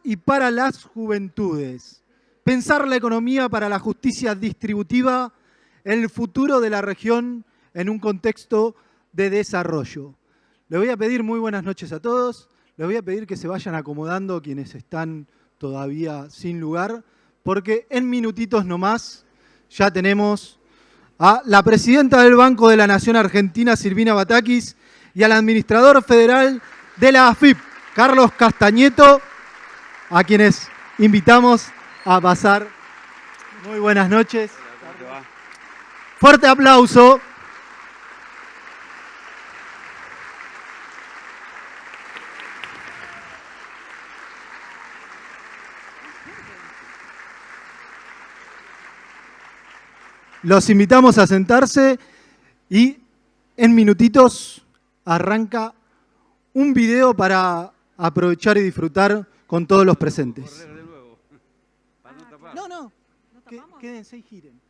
y para las juventudes. Pensar la economía para la justicia distributiva, el futuro de la región en un contexto de desarrollo. Les voy a pedir muy buenas noches a todos. Les voy a pedir que se vayan acomodando quienes están todavía sin lugar, porque en minutitos nomás ya tenemos a la presidenta del Banco de la Nación Argentina, Silvina Batakis, y al administrador federal de la AFIP, Carlos Castañeto, a quienes invitamos a pasar. Muy buenas noches. Fuerte aplauso. Los invitamos a sentarse y en minutitos arranca un video para aprovechar y disfrutar con todos los presentes. No, quédense y giren.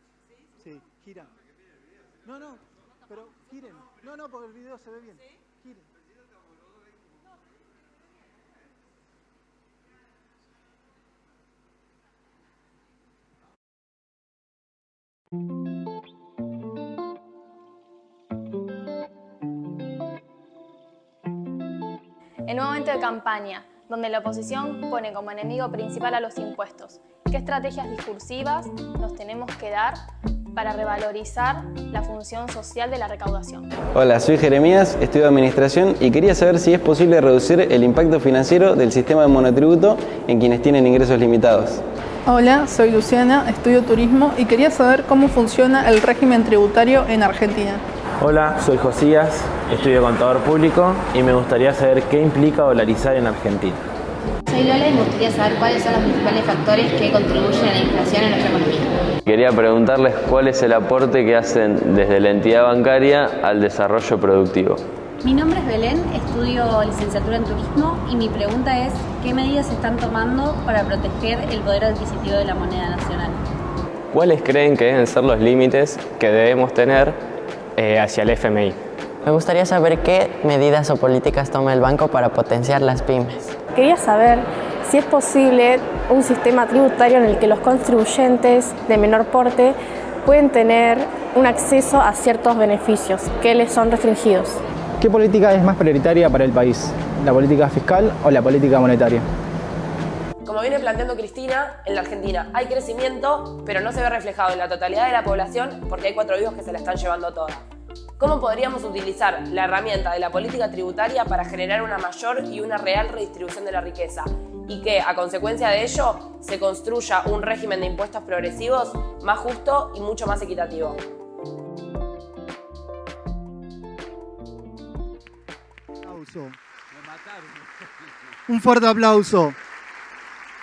Sí, giran. No, pero giren. No, porque el video se ve bien. Giren. En un momento de campaña, donde la oposición pone como enemigo principal a los impuestos, ¿qué estrategias discursivas nos tenemos que dar para revalorizar la función social de la recaudación? Hola, soy Jeremías, estudio Administración y quería saber si es posible reducir el impacto financiero del sistema de monotributo en quienes tienen ingresos limitados. Hola, soy Luciana, estudio Turismo y quería saber cómo funciona el régimen tributario en Argentina. Hola, soy Josías, estudio Contador Público y me gustaría saber qué implica dolarizar en Argentina. Soy Lola y me gustaría saber cuáles son los principales factores que contribuyen a la inflación en nuestra economía. Quería preguntarles cuál es el aporte que hacen desde la entidad bancaria al desarrollo productivo. Mi nombre es Belén, estudio licenciatura en Turismo y mi pregunta es ¿qué medidas se están tomando para proteger el poder adquisitivo de la moneda nacional? ¿Cuáles creen que deben ser los límites que debemos tener hacia el FMI? Me gustaría saber qué medidas o políticas toma el banco para potenciar las pymes. Quería saber si es posible un sistema tributario en el que los contribuyentes de menor porte pueden tener un acceso a ciertos beneficios que les son restringidos. ¿Qué política es más prioritaria para el país? ¿La política fiscal o la política monetaria? Como viene planteando Cristina, en la Argentina hay crecimiento, pero no se ve reflejado en la totalidad de la población porque hay 4 vivos que se la están llevando toda. ¿Cómo podríamos utilizar la herramienta de la política tributaria para generar una mayor y una real redistribución de la riqueza? Y que, a consecuencia de ello, se construya un régimen de impuestos progresivos más justo y mucho más equitativo. Un fuerte aplauso.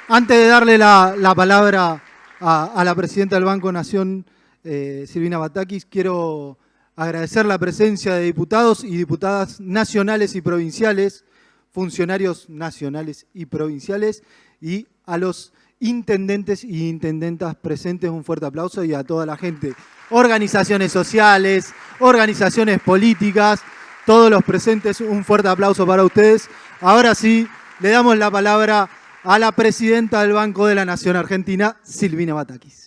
Antes de darle la palabra a la presidenta del Banco Nación, Silvina Batakis, quiero agradecer la presencia de diputados y diputadas nacionales y provinciales, funcionarios nacionales y provinciales, y a los intendentes y intendentas presentes un fuerte aplauso, y a toda la gente, organizaciones sociales, organizaciones políticas, todos los presentes, un fuerte aplauso para ustedes. Ahora sí, le damos la palabra a la presidenta del Banco de la Nación Argentina, Silvina Batakis.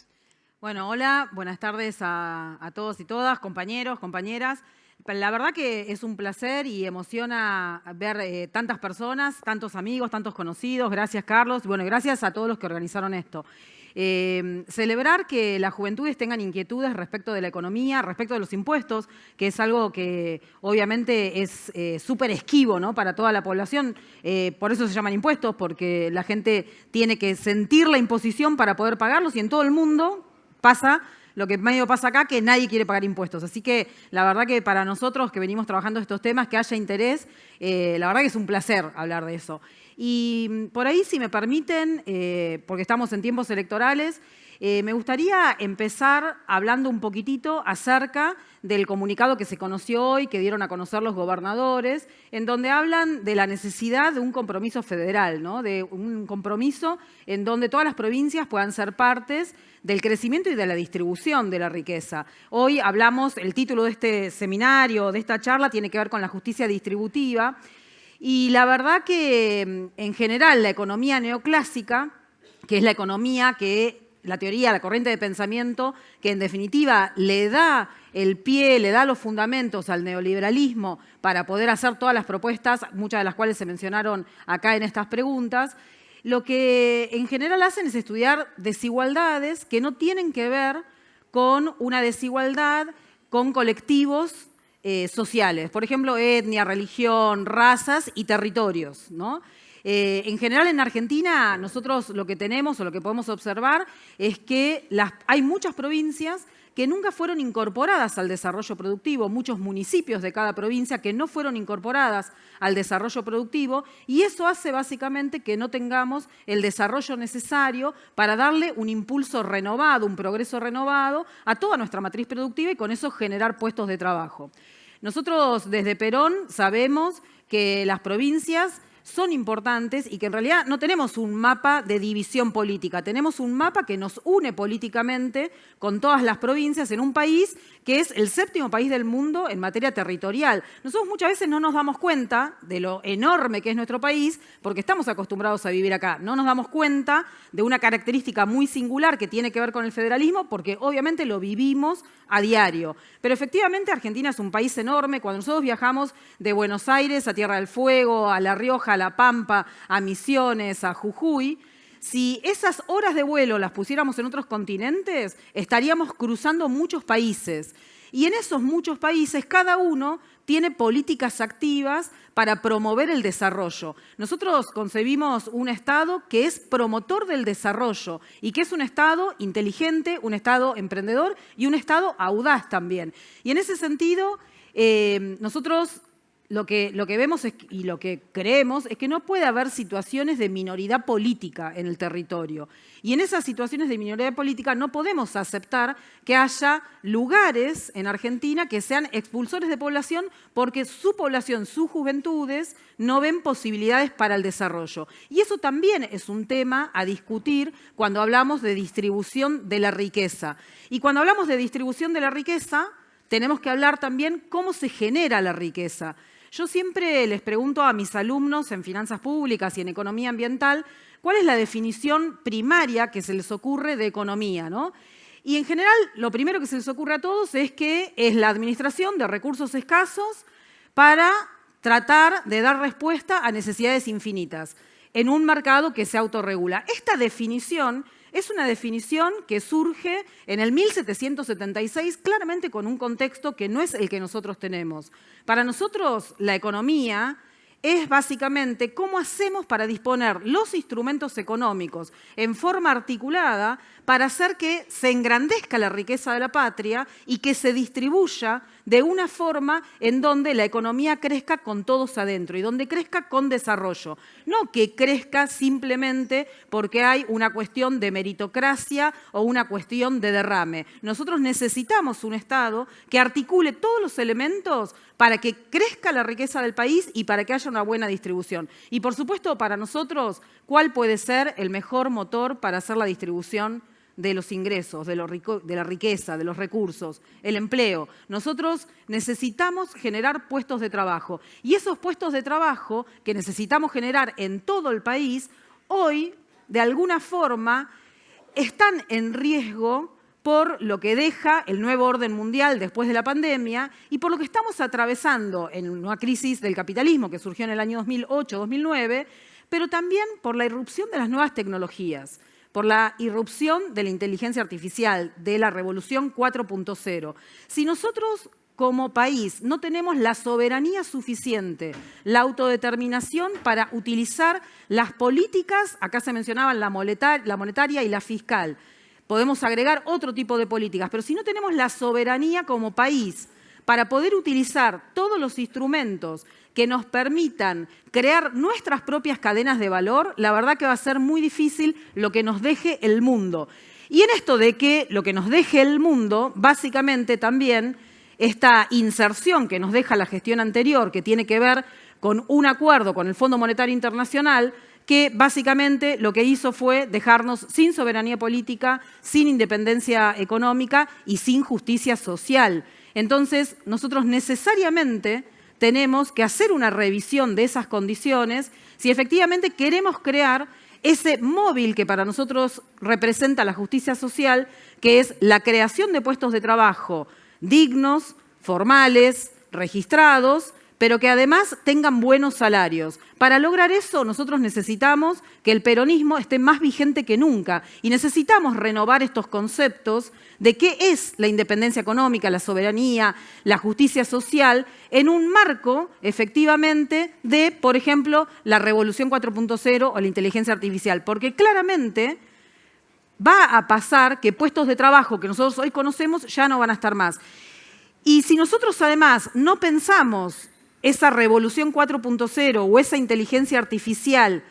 Bueno, hola, buenas tardes a todos y todas, compañeros, compañeras. La verdad que es un placer y emociona ver tantas personas, tantos amigos, tantos conocidos. Gracias, Carlos. Bueno, gracias a todos los que organizaron esto. Celebrar que las juventudes tengan inquietudes respecto de la economía, respecto de los impuestos, que es algo que obviamente es súper esquivo, ¿no?, para toda la población. Por eso se llaman impuestos, porque la gente tiene que sentir la imposición para poder pagarlos, y en todo el mundo pasa lo que medio pasa acá, que nadie quiere pagar impuestos. Así que la verdad que para nosotros que venimos trabajando estos temas, que haya interés, la verdad que es un placer hablar de eso. Y por ahí, si me permiten, porque estamos en tiempos electorales, me gustaría empezar hablando un poquitito acerca del comunicado que se conoció hoy, que dieron a conocer los gobernadores, en donde hablan de la necesidad de un compromiso federal, ¿no?, de un compromiso en donde todas las provincias puedan ser partes del crecimiento y de la distribución de la riqueza. Hoy hablamos, el título de este seminario, de esta charla, tiene que ver con la justicia distributiva. Y la verdad que en general la economía neoclásica, que es la economía que la teoría, la corriente de pensamiento, que en definitiva le da el pie, le da los fundamentos al neoliberalismo para poder hacer todas las propuestas, muchas de las cuales se mencionaron acá en estas preguntas, lo que en general hacen es estudiar desigualdades que no tienen que ver con una desigualdad con colectivos sociales, por ejemplo, etnia, religión, razas y territorios, ¿no? En general en Argentina nosotros lo que tenemos o lo que podemos observar es que hay muchas provincias que nunca fueron incorporadas al desarrollo productivo, muchos municipios de cada provincia que no fueron incorporadas al desarrollo productivo, y eso hace básicamente que no tengamos el desarrollo necesario para darle un impulso renovado, un progreso renovado a toda nuestra matriz productiva y con eso generar puestos de trabajo. Nosotros desde Perón sabemos que las provincias son importantes y que en realidad no tenemos un mapa de división política, tenemos un mapa que nos une políticamente con todas las provincias en un país que es el 7º país del mundo en materia territorial. Nosotros muchas veces no nos damos cuenta de lo enorme que es nuestro país porque estamos acostumbrados a vivir acá. No nos damos cuenta de una característica muy singular que tiene que ver con el federalismo porque obviamente lo vivimos a diario. Pero efectivamente Argentina es un país enorme. Cuando nosotros viajamos de Buenos Aires a Tierra del Fuego, a La Rioja, a La Pampa, a Misiones, a Jujuy, si esas horas de vuelo las pusiéramos en otros continentes, estaríamos cruzando muchos países. Y en esos muchos países, cada uno tiene políticas activas para promover el desarrollo. Nosotros concebimos un Estado que es promotor del desarrollo y que es un Estado inteligente, un Estado emprendedor y un Estado audaz también. Y en ese sentido, nosotros lo que vemos y lo que creemos es que no puede haber situaciones de minoridad política en el territorio. Y en esas situaciones de minoridad política no podemos aceptar que haya lugares en Argentina que sean expulsores de población porque su población, sus juventudes, no ven posibilidades para el desarrollo. Y eso también es un tema a discutir cuando hablamos de distribución de la riqueza. Y cuando hablamos de distribución de la riqueza, tenemos que hablar también cómo se genera la riqueza. Yo siempre les pregunto a mis alumnos en finanzas públicas y en economía ambiental cuál es la definición primaria que se les ocurre de economía, ¿no? Y en general lo primero que se les ocurre a todos es que es la administración de recursos escasos para tratar de dar respuesta a necesidades infinitas en un mercado que se autorregula. Esta definición es una definición que surge en el 1776, claramente con un contexto que no es el que nosotros tenemos. Para nosotros, la economía es básicamente cómo hacemos para disponer los instrumentos económicos en forma articulada para hacer que se engrandezca la riqueza de la patria y que se distribuya de una forma en donde la economía crezca con todos adentro y donde crezca con desarrollo. No que crezca simplemente porque hay una cuestión de meritocracia o una cuestión de derrame. Nosotros necesitamos un Estado que articule todos los elementos para que crezca la riqueza del país y para que haya una buena distribución. Y por supuesto, para nosotros, ¿cuál puede ser el mejor motor para hacer la distribución de los ingresos, de la riqueza, de los recursos, el empleo? Nosotros necesitamos generar puestos de trabajo. Y esos puestos de trabajo que necesitamos generar en todo el país, hoy, de alguna forma, están en riesgo por lo que deja el nuevo orden mundial después de la pandemia y por lo que estamos atravesando en una crisis del capitalismo que surgió en el año 2008-2009, pero también por la irrupción de las nuevas tecnologías, por la irrupción de la inteligencia artificial, de la revolución 4.0. Si nosotros como país no tenemos la soberanía suficiente, la autodeterminación para utilizar las políticas, acá se mencionaban la monetaria y la fiscal, podemos agregar otro tipo de políticas, pero si no tenemos la soberanía como país para poder utilizar todos los instrumentos que nos permitan crear nuestras propias cadenas de valor, la verdad que va a ser muy difícil lo que nos deje el mundo. Y en esto de que lo que nos deje el mundo, básicamente también esta inserción que nos deja la gestión anterior, que tiene que ver con un acuerdo con el Fondo Monetario Internacional, que básicamente lo que hizo fue dejarnos sin soberanía política, sin independencia económica y sin justicia social. Entonces, nosotros necesariamente tenemos que hacer una revisión de esas condiciones si efectivamente queremos crear ese móvil que para nosotros representa la justicia social, que es la creación de puestos de trabajo dignos, formales, registrados, pero que además tengan buenos salarios. Para lograr eso, nosotros necesitamos que el peronismo esté más vigente que nunca y necesitamos renovar estos conceptos de qué es la independencia económica, la soberanía, la justicia social, en un marco, efectivamente, de, por ejemplo, la revolución 4.0 o la inteligencia artificial, porque claramente va a pasar que puestos de trabajo que nosotros hoy conocemos ya no van a estar más. Y si nosotros además no pensamos esa revolución 4.0 o esa inteligencia artificial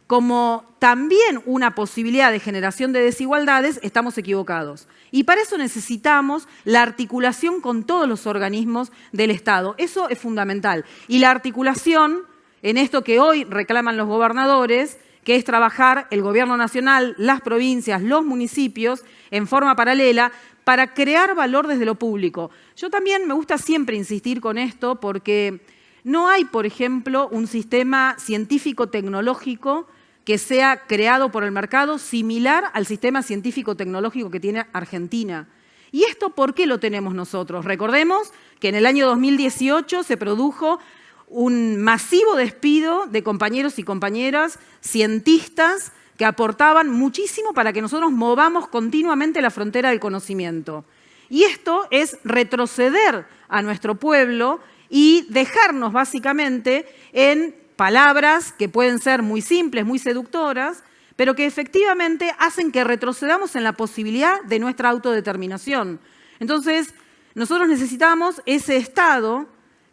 como también una posibilidad de generación de desigualdades, estamos equivocados. Y para eso necesitamos la articulación con todos los organismos del Estado. Eso es fundamental. Y la articulación en esto que hoy reclaman los gobernadores, que es trabajar el gobierno nacional, las provincias, los municipios, en forma paralela, para crear valor desde lo público. Yo también me gusta siempre insistir con esto porque no hay, por ejemplo, un sistema científico-tecnológico que sea creado por el mercado similar al sistema científico-tecnológico que tiene Argentina. ¿Y esto por qué lo tenemos nosotros? Recordemos que en el año 2018 se produjo un masivo despido de compañeros y compañeras cientistas que aportaban muchísimo para que nosotros movamos continuamente la frontera del conocimiento. Y esto es retroceder a nuestro pueblo y dejarnos básicamente en palabras que pueden ser muy simples, muy seductoras, pero que efectivamente hacen que retrocedamos en la posibilidad de nuestra autodeterminación. Entonces, nosotros necesitamos ese Estado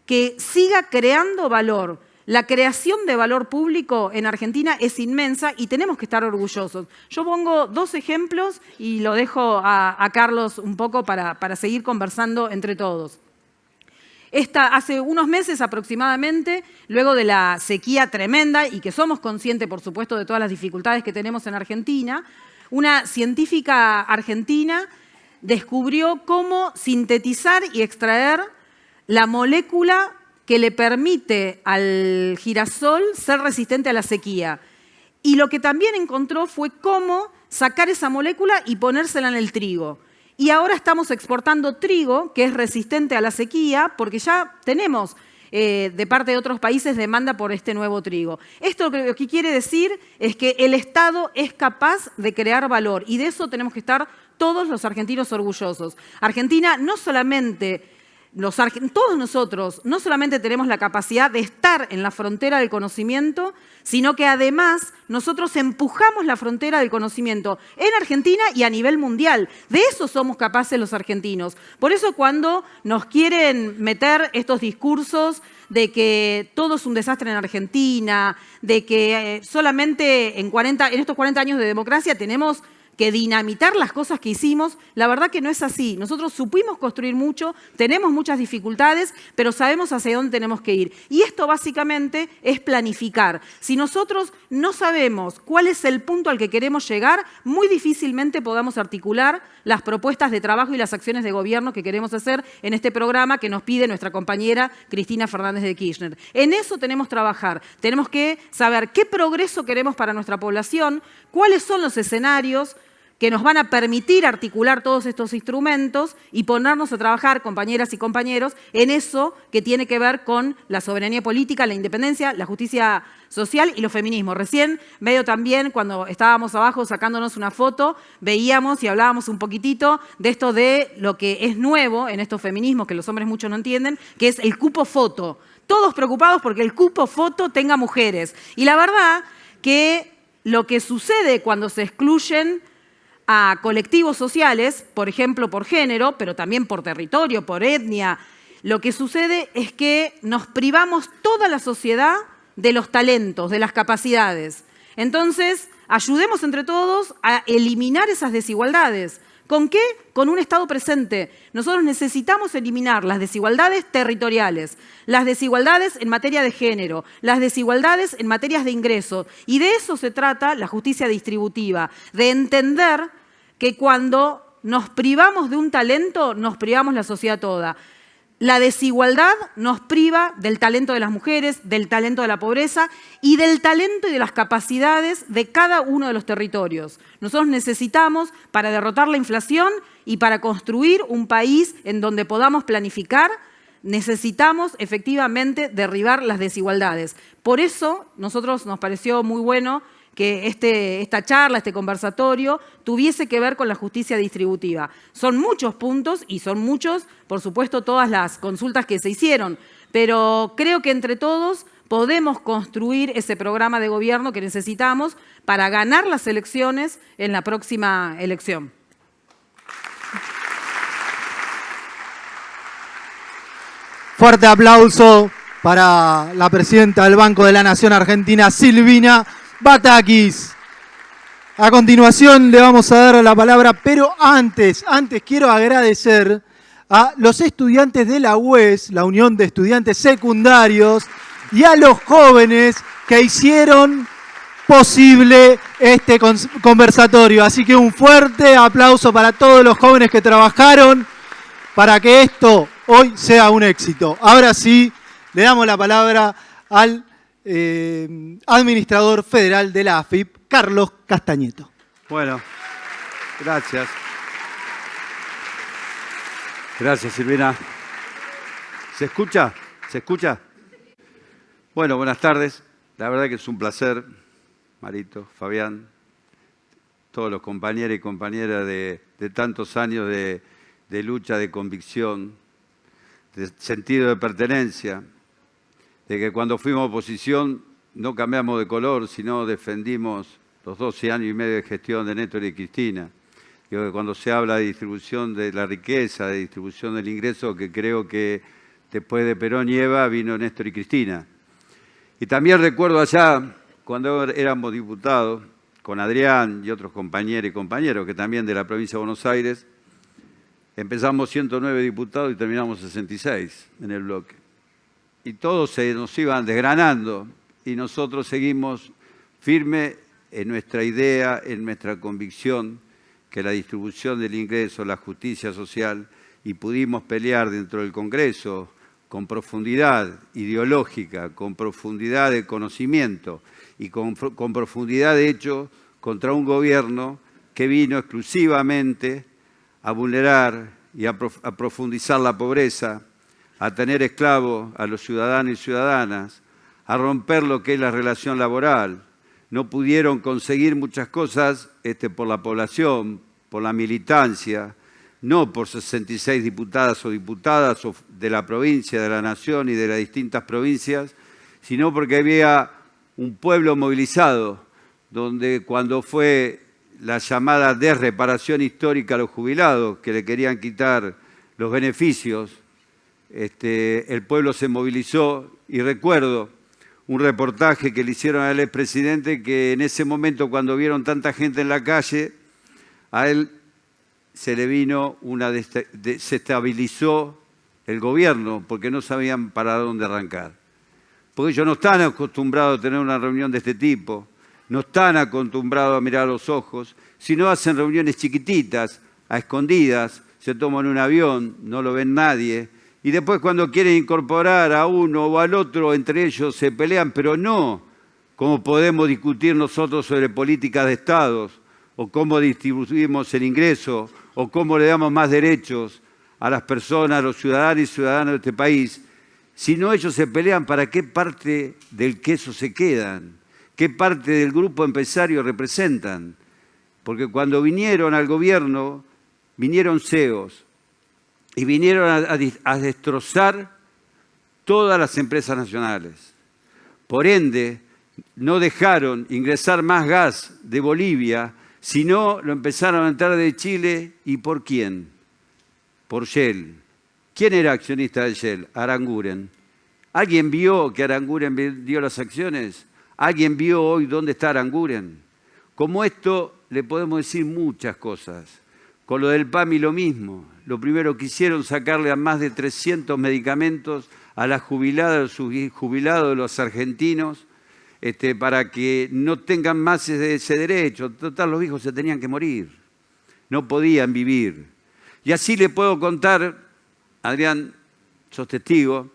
que siga creando valor. La creación de valor público en Argentina es inmensa y tenemos que estar orgullosos. Yo pongo dos ejemplos y lo dejo a Carlos un poco para seguir conversando entre todos. Hace unos meses aproximadamente, luego de la sequía tremenda y que somos conscientes, por supuesto, de todas las dificultades que tenemos en Argentina, una científica argentina descubrió cómo sintetizar y extraer la molécula que le permite al girasol ser resistente a la sequía. Y lo que también encontró fue cómo sacar esa molécula y ponérsela en el trigo. Y ahora estamos exportando trigo que es resistente a la sequía porque ya tenemos de parte de otros países demanda por este nuevo trigo. Esto lo que quiere decir es que el Estado es capaz de crear valor y de eso tenemos que estar todos los argentinos orgullosos. Argentina no solamente... todos nosotros no solamente tenemos la capacidad de estar en la frontera del conocimiento, sino que además nosotros empujamos la frontera del conocimiento en Argentina y a nivel mundial. De eso somos capaces los argentinos. Por eso cuando nos quieren meter estos discursos de que todo es un desastre en Argentina, de que solamente en estos 40 años de democracia tenemos que dinamitar las cosas que hicimos, la verdad que no es así. Nosotros supimos construir mucho, tenemos muchas dificultades, pero sabemos hacia dónde tenemos que ir. Y esto básicamente es planificar. Si nosotros no sabemos cuál es el punto al que queremos llegar, muy difícilmente podamos articular las propuestas de trabajo y las acciones de gobierno que queremos hacer en este programa que nos pide nuestra compañera Cristina Fernández de Kirchner. En eso tenemos que trabajar. Tenemos que saber qué progreso queremos para nuestra población, cuáles son los escenarios que nos van a permitir articular todos estos instrumentos y ponernos a trabajar, compañeras y compañeros, en eso que tiene que ver con la soberanía política, la independencia, la justicia social y los feminismos. Recién, medio también, cuando estábamos abajo sacándonos una foto, veíamos y hablábamos un poquitito de esto de lo que es nuevo en estos feminismos, que los hombres mucho no entienden, que es el cupo foto. Todos preocupados porque el cupo foto tenga mujeres. Y la verdad que lo que sucede cuando se excluyen a colectivos sociales, por ejemplo, por género, pero también por territorio, por etnia, lo que sucede es que nos privamos toda la sociedad de los talentos, de las capacidades. Entonces, ayudemos entre todos a eliminar esas desigualdades. ¿Con qué? Con un Estado presente. Nosotros necesitamos eliminar las desigualdades territoriales, las desigualdades en materia de género, las desigualdades en materias de ingreso. Y de eso se trata la justicia distributiva, de entender que cuando nos privamos de un talento, nos privamos la sociedad toda. La desigualdad nos priva del talento de las mujeres, del talento de la pobreza y del talento y de las capacidades de cada uno de los territorios. Nosotros necesitamos, para derrotar la inflación y para construir un país en donde podamos planificar, necesitamos efectivamente derribar las desigualdades. Por eso, nosotros nos pareció muy bueno que esta charla, este conversatorio, tuviese que ver con la justicia distributiva. Son muchos puntos y son muchos, por supuesto, todas las consultas que se hicieron, pero creo que entre todos podemos construir ese programa de gobierno que necesitamos para ganar las elecciones en la próxima elección. Fuerte aplauso para la presidenta del Banco de la Nación Argentina, Silvina Batakis. A continuación le vamos a dar la palabra, pero antes quiero agradecer a los estudiantes de la UES, la Unión de Estudiantes Secundarios, y a los jóvenes que hicieron posible este conversatorio. Así que un fuerte aplauso para todos los jóvenes que trabajaron para que esto hoy sea un éxito. Ahora sí, le damos la palabra al administrador federal de la AFIP, Carlos Castañeto. Bueno, gracias. Gracias, Silvina. ¿Se escucha? ¿Se escucha? Bueno, buenas tardes. La verdad que es un placer, Marito, Fabián, todos los compañeros y compañeras de tantos años de lucha, de convicción, de sentido de pertenencia, de que cuando fuimos oposición no cambiamos de color, sino defendimos los 12 años y medio de gestión de Néstor y Cristina. Digo que cuando se habla de distribución de la riqueza, de distribución del ingreso, que creo que después de Perón y Eva vino Néstor y Cristina. Y también recuerdo allá, cuando éramos diputados, con Adrián y otros compañeros y compañeros, que también de la provincia de Buenos Aires, empezamos 109 diputados y terminamos 66 en el bloque. Y todos nos iban desgranando y nosotros seguimos firmes en nuestra idea, en nuestra convicción, que la distribución del ingreso, la justicia social, y pudimos pelear dentro del Congreso con profundidad ideológica, con profundidad de conocimiento y con profundidad de hecho contra un gobierno que vino exclusivamente a vulnerar y a profundizar la pobreza, a tener esclavos a los ciudadanos y ciudadanas, a romper lo que es la relación laboral. No pudieron conseguir muchas cosas por la población, por la militancia, no por 66 diputadas o diputadas de la provincia, de la nación y de las distintas provincias, sino porque había un pueblo movilizado, donde cuando fue la llamada desreparación histórica a los jubilados, que le querían quitar los beneficios, el pueblo se movilizó. Y recuerdo un reportaje que le hicieron al expresidente, que en ese momento, cuando vieron tanta gente en la calle, a él se le vino se estabilizó el gobierno, porque no sabían para dónde arrancar. Porque ellos no están acostumbrados a tener una reunión de este tipo, no están acostumbrados a mirar a los ojos, sino hacen reuniones chiquititas, a escondidas, se toman un avión, no lo ven nadie, y después cuando quieren incorporar a uno o al otro, entre ellos se pelean, pero no como podemos discutir nosotros sobre políticas de Estados, o cómo distribuimos el ingreso, o cómo le damos más derechos a las personas, a los ciudadanos y ciudadanas de este país, sino ellos se pelean para qué parte del queso se quedan, qué parte del grupo empresario representan. Porque cuando vinieron al gobierno, vinieron CEOs y vinieron a destrozar todas las empresas nacionales. Por ende, no dejaron ingresar más gas de Bolivia, sino lo empezaron a entrar de Chile. ¿Y por quién? Por Shell. ¿Quién era accionista de Shell? Aranguren. ¿Alguien vio que Aranguren vendió las acciones? ¿Alguien vio hoy dónde está Aranguren? Como esto le podemos decir muchas cosas. Con lo del PAMI lo mismo. Lo primero que hicieron, sacarle a más de 300 medicamentos a las jubiladas, a los subjubilados de los argentinos, para que no tengan más ese derecho. Total, los hijos se tenían que morir. No podían vivir. Y así le puedo contar, Adrián, sos testigo,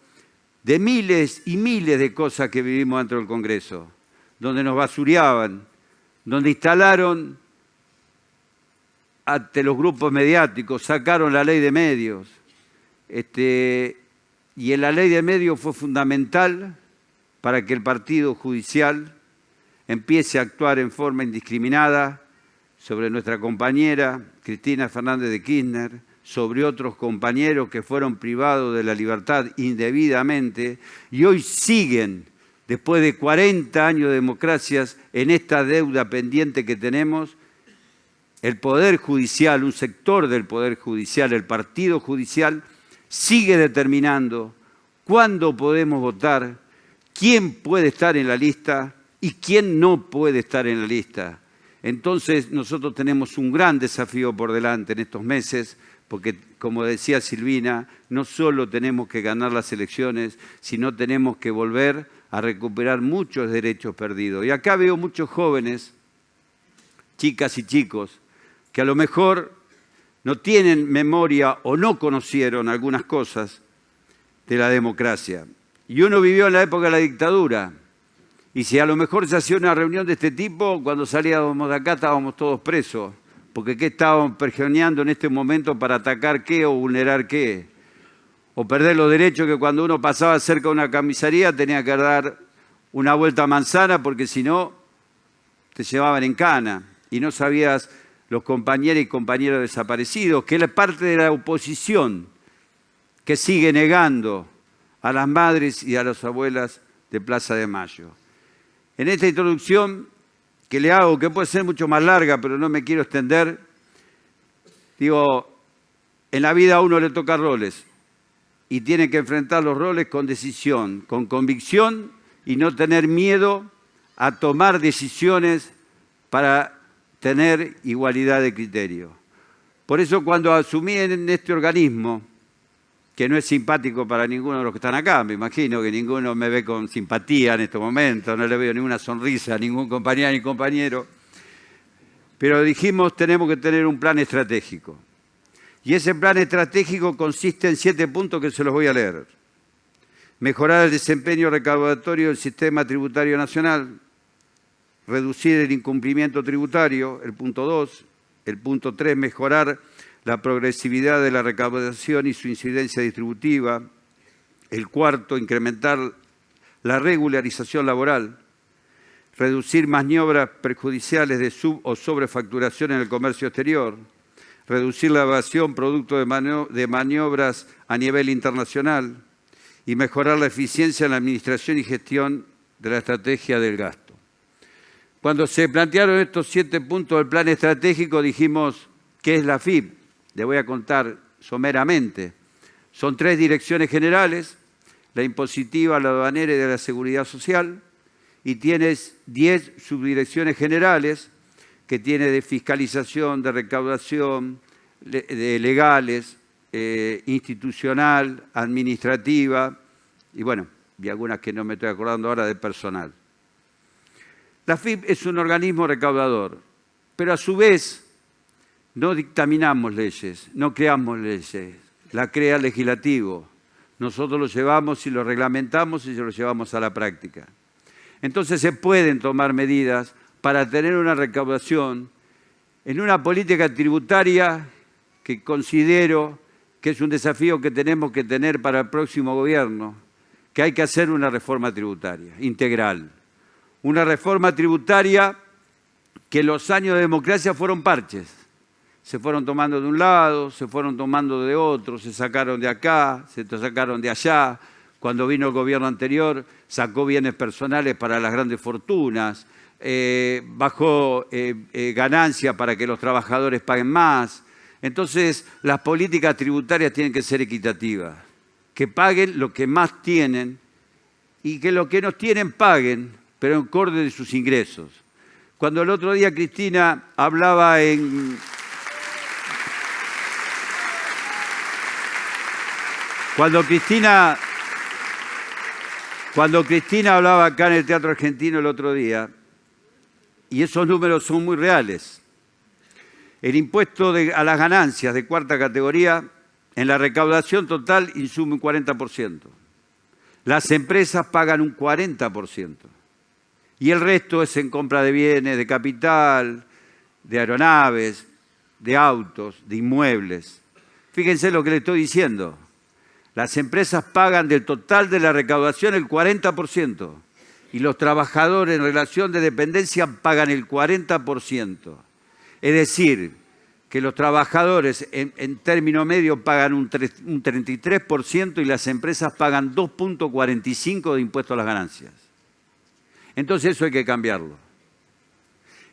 de miles y miles de cosas que vivimos dentro del Congreso, donde nos basureaban, donde instalaron ante los grupos mediáticos, sacaron la ley de medios. Y en la ley de medios fue fundamental para que el partido judicial empiece a actuar en forma indiscriminada sobre nuestra compañera Cristina Fernández de Kirchner, sobre otros compañeros que fueron privados de la libertad indebidamente y hoy siguen, después de 40 años de democracias, en esta deuda pendiente que tenemos. El Poder Judicial, un sector del Poder Judicial, el Partido Judicial, sigue determinando cuándo podemos votar, quién puede estar en la lista y quién no puede estar en la lista. Entonces nosotros tenemos un gran desafío por delante en estos meses, porque como decía Silvina, no solo tenemos que ganar las elecciones, sino tenemos que volver a recuperar muchos derechos perdidos. Y acá veo muchos jóvenes, chicas y chicos, que a lo mejor no tienen memoria o no conocieron algunas cosas de la democracia. Y uno vivió en la época de la dictadura. Y si a lo mejor se hacía una reunión de este tipo, cuando salíamos de acá estábamos todos presos. Porque ¿qué estábamos pergeneando en este momento para atacar qué o vulnerar qué? O perder los derechos que cuando uno pasaba cerca de una comisaría tenía que dar una vuelta a manzana porque si no te llevaban en cana y no sabías los compañeros y compañeras desaparecidos, que es parte de la oposición que sigue negando a las madres y a las abuelas de Plaza de Mayo. En esta introducción que le hago, que puede ser mucho más larga, pero no me quiero extender, digo, en la vida a uno le toca roles y tiene que enfrentar los roles con decisión, con convicción y no tener miedo a tomar decisiones para tener igualdad de criterio. Por eso cuando asumí en este organismo, que no es simpático para ninguno de los que están acá, me imagino que ninguno me ve con simpatía en este momento, no le veo ninguna sonrisa a ningún compañero ni compañero, pero dijimos tenemos que tener un plan estratégico. Y ese plan estratégico consiste en 7 puntos que se los voy a leer. Mejorar el desempeño recaudatorio del sistema tributario nacional, reducir el incumplimiento tributario, el punto 2. El punto 3, mejorar la progresividad de la recaudación y su incidencia distributiva. El 4, incrementar la regularización laboral. Reducir maniobras perjudiciales de sub- o sobrefacturación en el comercio exterior. Reducir la evasión producto de maniobras a nivel internacional. Y mejorar la eficiencia en la administración y gestión de la estrategia del gasto. Cuando se plantearon estos 7 puntos del plan estratégico, dijimos, ¿qué es la AFIP? Le voy a contar someramente. Son 3 direcciones generales, la impositiva, la aduanera y de la seguridad social, y tienes 10 subdirecciones generales, que tiene de fiscalización, de recaudación, de legales, institucional, administrativa, y bueno, y algunas que no me estoy acordando ahora de personal. La AFIP es un organismo recaudador, pero a su vez no dictaminamos leyes, no creamos leyes, la crea el legislativo. Nosotros lo llevamos y lo reglamentamos y se lo llevamos a la práctica. Entonces se pueden tomar medidas para tener una recaudación en una política tributaria que considero que es un desafío que tenemos que tener para el próximo gobierno, que hay que hacer una reforma tributaria integral. Una reforma tributaria que en los años de democracia fueron parches. Se fueron tomando de un lado, se fueron tomando de otro, se sacaron de acá, se sacaron de allá. Cuando vino el gobierno anterior, sacó bienes personales para las grandes fortunas, bajó ganancias para que los trabajadores paguen más. Entonces, las políticas tributarias tienen que ser equitativas, que paguen lo que más tienen y que los que no tienen paguen, pero en acorde de sus ingresos. Cuando el otro día Cristina hablaba Cuando Cristina hablaba acá en el Teatro Argentino el otro día, y esos números son muy reales, el impuesto a las ganancias de 4ª categoría en la recaudación total insume un 40%. Las empresas pagan un 40%. Y el resto es en compra de bienes, de capital, de aeronaves, de autos, de inmuebles. Fíjense lo que le estoy diciendo. Las empresas pagan del total de la recaudación el 40% y los trabajadores en relación de dependencia pagan el 40%. Es decir, que los trabajadores en término medio pagan un 33% y las empresas pagan 2.45% de impuesto a las ganancias. Entonces eso hay que cambiarlo.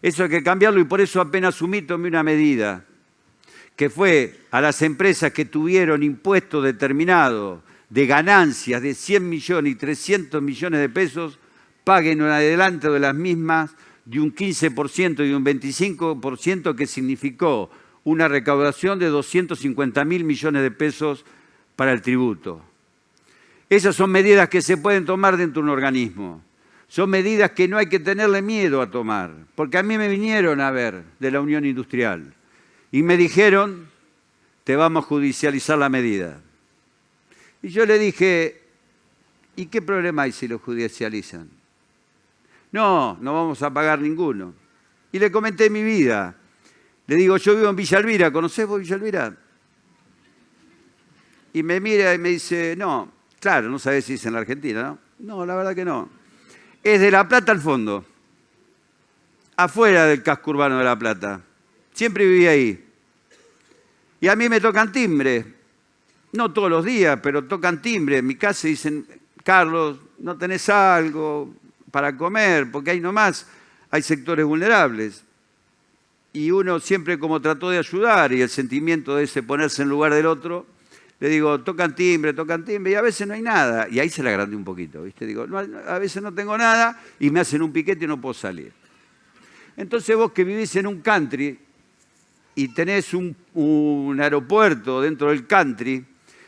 Eso hay que cambiarlo y por eso apenas asumí, tomé una medida que fue a las empresas que tuvieron impuestos determinados de ganancias de 100 millones y 300 millones de pesos, paguen un adelanto de las mismas de un 15% y un 25%, que significó una recaudación de 250.000 millones de pesos para el tributo. Esas son medidas que se pueden tomar dentro de un organismo. Son medidas que no hay que tenerle miedo a tomar, porque a mí me vinieron a ver de la Unión Industrial y me dijeron, te vamos a judicializar la medida. Y yo le dije, ¿y qué problema hay si lo judicializan? No, no vamos a pagar ninguno. Y le comenté mi vida. Le digo, yo vivo en Villa Elvira, ¿conocés vos Villa Elvira? Y me mira y me dice, no, claro, no sabés si es en la Argentina, ¿no? No, la verdad que no. Es de La Plata al fondo, afuera del casco urbano de La Plata. Siempre viví ahí. Y a mí me tocan timbre, no todos los días, pero tocan timbre. En mi casa dicen, Carlos, ¿no tenés algo para comer? Porque ahí nomás hay sectores vulnerables. Y uno siempre como trató de ayudar y el sentimiento de ese ponerse en lugar del otro, le digo, tocan timbre, y a veces no hay nada. Y ahí se la agrandé un poquito, ¿viste? Digo, no, a veces no tengo nada y me hacen un piquete y no puedo salir. Entonces vos que vivís en un country y tenés un aeropuerto dentro del country,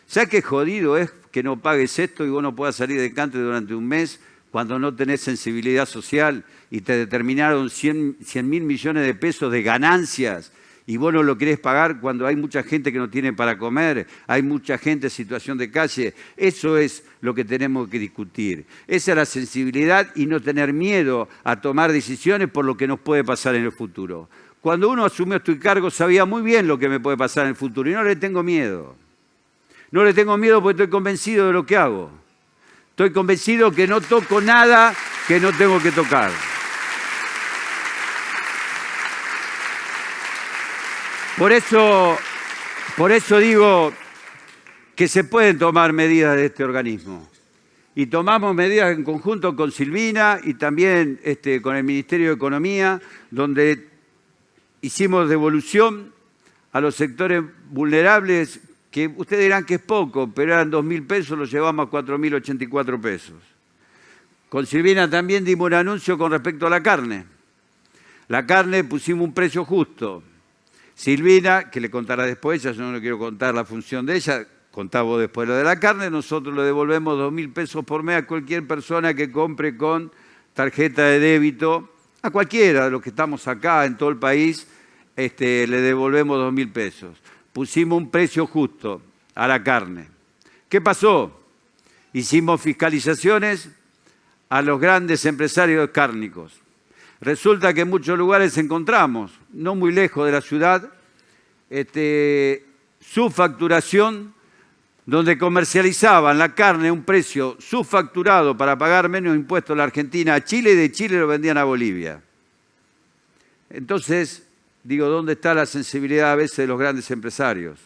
¿sabés qué jodido es que no pagues esto y vos no puedas salir del country durante un mes cuando no tenés sensibilidad social y te determinaron 100.000 millones de pesos de ganancias y vos no lo querés pagar cuando hay mucha gente que no tiene para comer, hay mucha gente en situación de calle? Eso es lo que tenemos que discutir. Esa es la sensibilidad y no tener miedo a tomar decisiones por lo que nos puede pasar en el futuro. Cuando uno asumió este cargo sabía muy bien lo que me puede pasar en el futuro y no le tengo miedo. No le tengo miedo porque estoy convencido de lo que hago. Estoy convencido que no toco nada que no tengo que tocar. Por eso digo que se pueden tomar medidas de este organismo. Y tomamos medidas en conjunto con Silvina y también con el Ministerio de Economía, donde hicimos devolución a los sectores vulnerables, que ustedes dirán que es poco, pero eran 2.000 pesos, los llevamos a 4.084 pesos. Con Silvina también dimos un anuncio con respecto a la carne. La carne pusimos un precio justo. Silvina, que le contará después, yo no le quiero contar la función de ella, contaba después lo de la carne, nosotros le devolvemos 2.000 pesos por mes a cualquier persona que compre con tarjeta de débito, a cualquiera de los que estamos acá en todo el país, le devolvemos 2.000 pesos. Pusimos un precio justo a la carne. ¿Qué pasó? Hicimos fiscalizaciones a los grandes empresarios cárnicos. Resulta que en muchos lugares encontramos, no muy lejos de la ciudad, subfacturación, donde comercializaban la carne a un precio subfacturado para pagar menos impuestos en la Argentina a Chile y de Chile lo vendían a Bolivia. Entonces, digo, ¿dónde está la sensibilidad a veces de los grandes empresarios?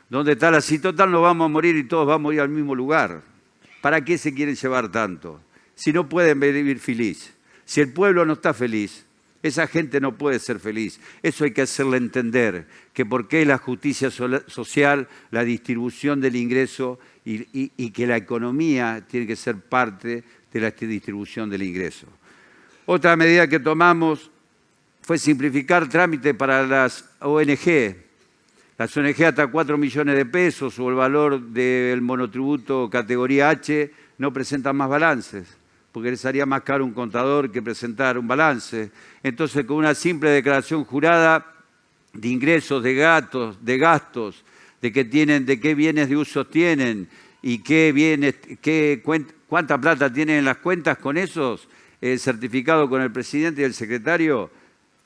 ¿Dónde está la si total nos vamos a morir y todos vamos a ir al mismo lugar? ¿Para qué se quieren llevar tanto? Si no pueden vivir feliz. Si el pueblo no está feliz, esa gente no puede ser feliz. Eso hay que hacerle entender, que por qué la justicia social, la distribución del ingreso y que la economía tiene que ser parte de la distribución del ingreso. Otra medida que tomamos fue simplificar trámites para las ONG. Las ONG hasta 4 millones de pesos o el valor del monotributo categoría H no presentan más balances, porque les haría más caro un contador que presentar un balance. Entonces, con una simple declaración jurada de ingresos, de gastos, de qué bienes de uso tienen y cuánta plata tienen en las cuentas, con esos certificado con el presidente y el secretario,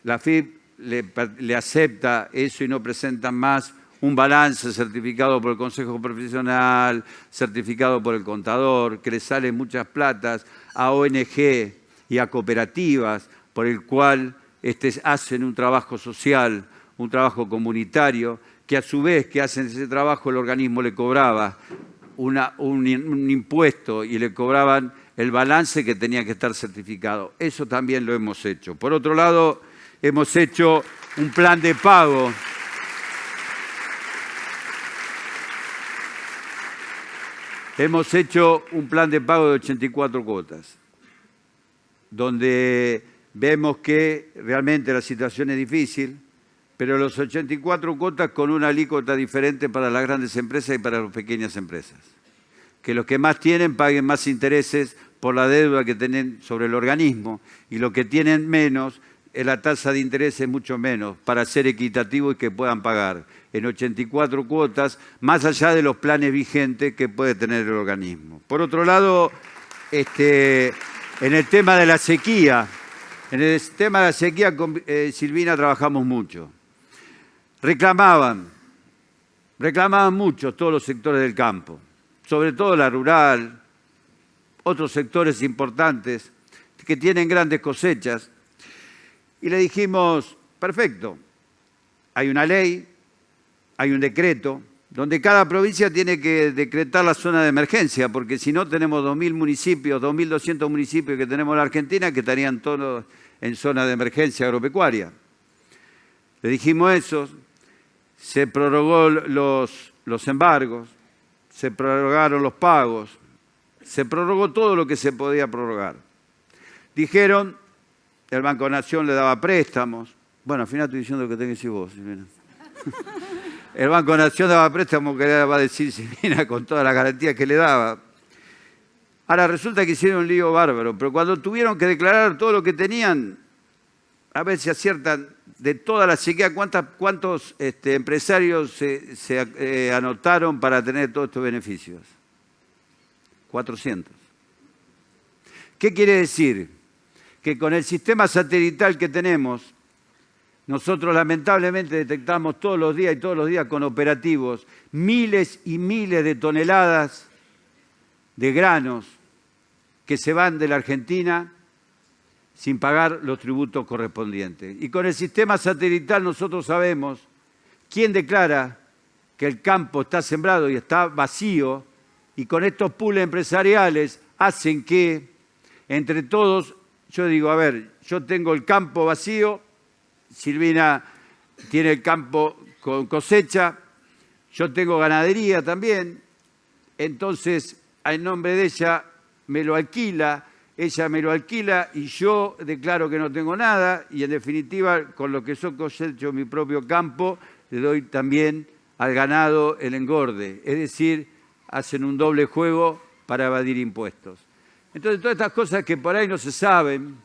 la FIP le acepta eso y no presentan más un balance certificado por el Consejo Profesional, certificado por el contador, que le salen muchas platas a ONG y a cooperativas, por el cual hacen un trabajo social, un trabajo comunitario, que a su vez que hacen ese trabajo el organismo le cobraba un impuesto y le cobraban el balance que tenía que estar certificado. Eso también lo hemos hecho. Por otro lado, hemos hecho un plan de pago. Hemos hecho un plan de pago de 84 cuotas, donde vemos que realmente la situación es difícil, pero los 84 cuotas con una alícuota diferente para las grandes empresas y para las pequeñas empresas. Que los que más tienen paguen más intereses por la deuda que tienen sobre el organismo y los que tienen menos, la tasa de interés es mucho menos para ser equitativo y que puedan pagar en 84 cuotas, más allá de los planes vigentes que puede tener el organismo. Por otro lado, en el tema de la sequía, con Silvina trabajamos mucho. Reclamaban mucho todos los sectores del campo, sobre todo la rural, otros sectores importantes que tienen grandes cosechas. Y le dijimos, perfecto, hay una ley, hay un decreto, donde cada provincia tiene que decretar la zona de emergencia, porque si no tenemos 2.000 municipios, 2.200 municipios que tenemos en la Argentina que estarían todos en zona de emergencia agropecuaria. Le dijimos eso, se prorrogó los embargos, se prorrogaron los pagos, se prorrogó todo lo que se podía prorrogar. Dijeron, el Banco Nación le daba préstamos. Bueno, al final estoy diciendo lo que tenés que decir vos, Silvina. El Banco Nación daba préstamos, que le va a decir Silvina con todas las garantías que le daba. Ahora resulta que hicieron un lío bárbaro, pero cuando tuvieron que declarar todo lo que tenían, a ver si aciertan, de toda la sequía, ¿cuántos empresarios se anotaron para tener todos estos beneficios? 400. ¿Qué quiere decir? Que con el sistema satelital que tenemos, nosotros lamentablemente detectamos todos los días con operativos miles y miles de toneladas de granos que se van de la Argentina sin pagar los tributos correspondientes. Y con el sistema satelital nosotros sabemos quién declara que el campo está sembrado y está vacío, y con estos pools empresariales hacen que entre todos, yo digo, a ver, yo tengo el campo vacío, Silvina tiene el campo con cosecha, yo tengo ganadería también, entonces en nombre de ella me lo alquila, ella me lo alquila y yo declaro que no tengo nada y en definitiva con lo que yo cosecho mi propio campo le doy también al ganado el engorde, es decir, hacen un doble juego para evadir impuestos. Entonces todas estas cosas que por ahí no se saben,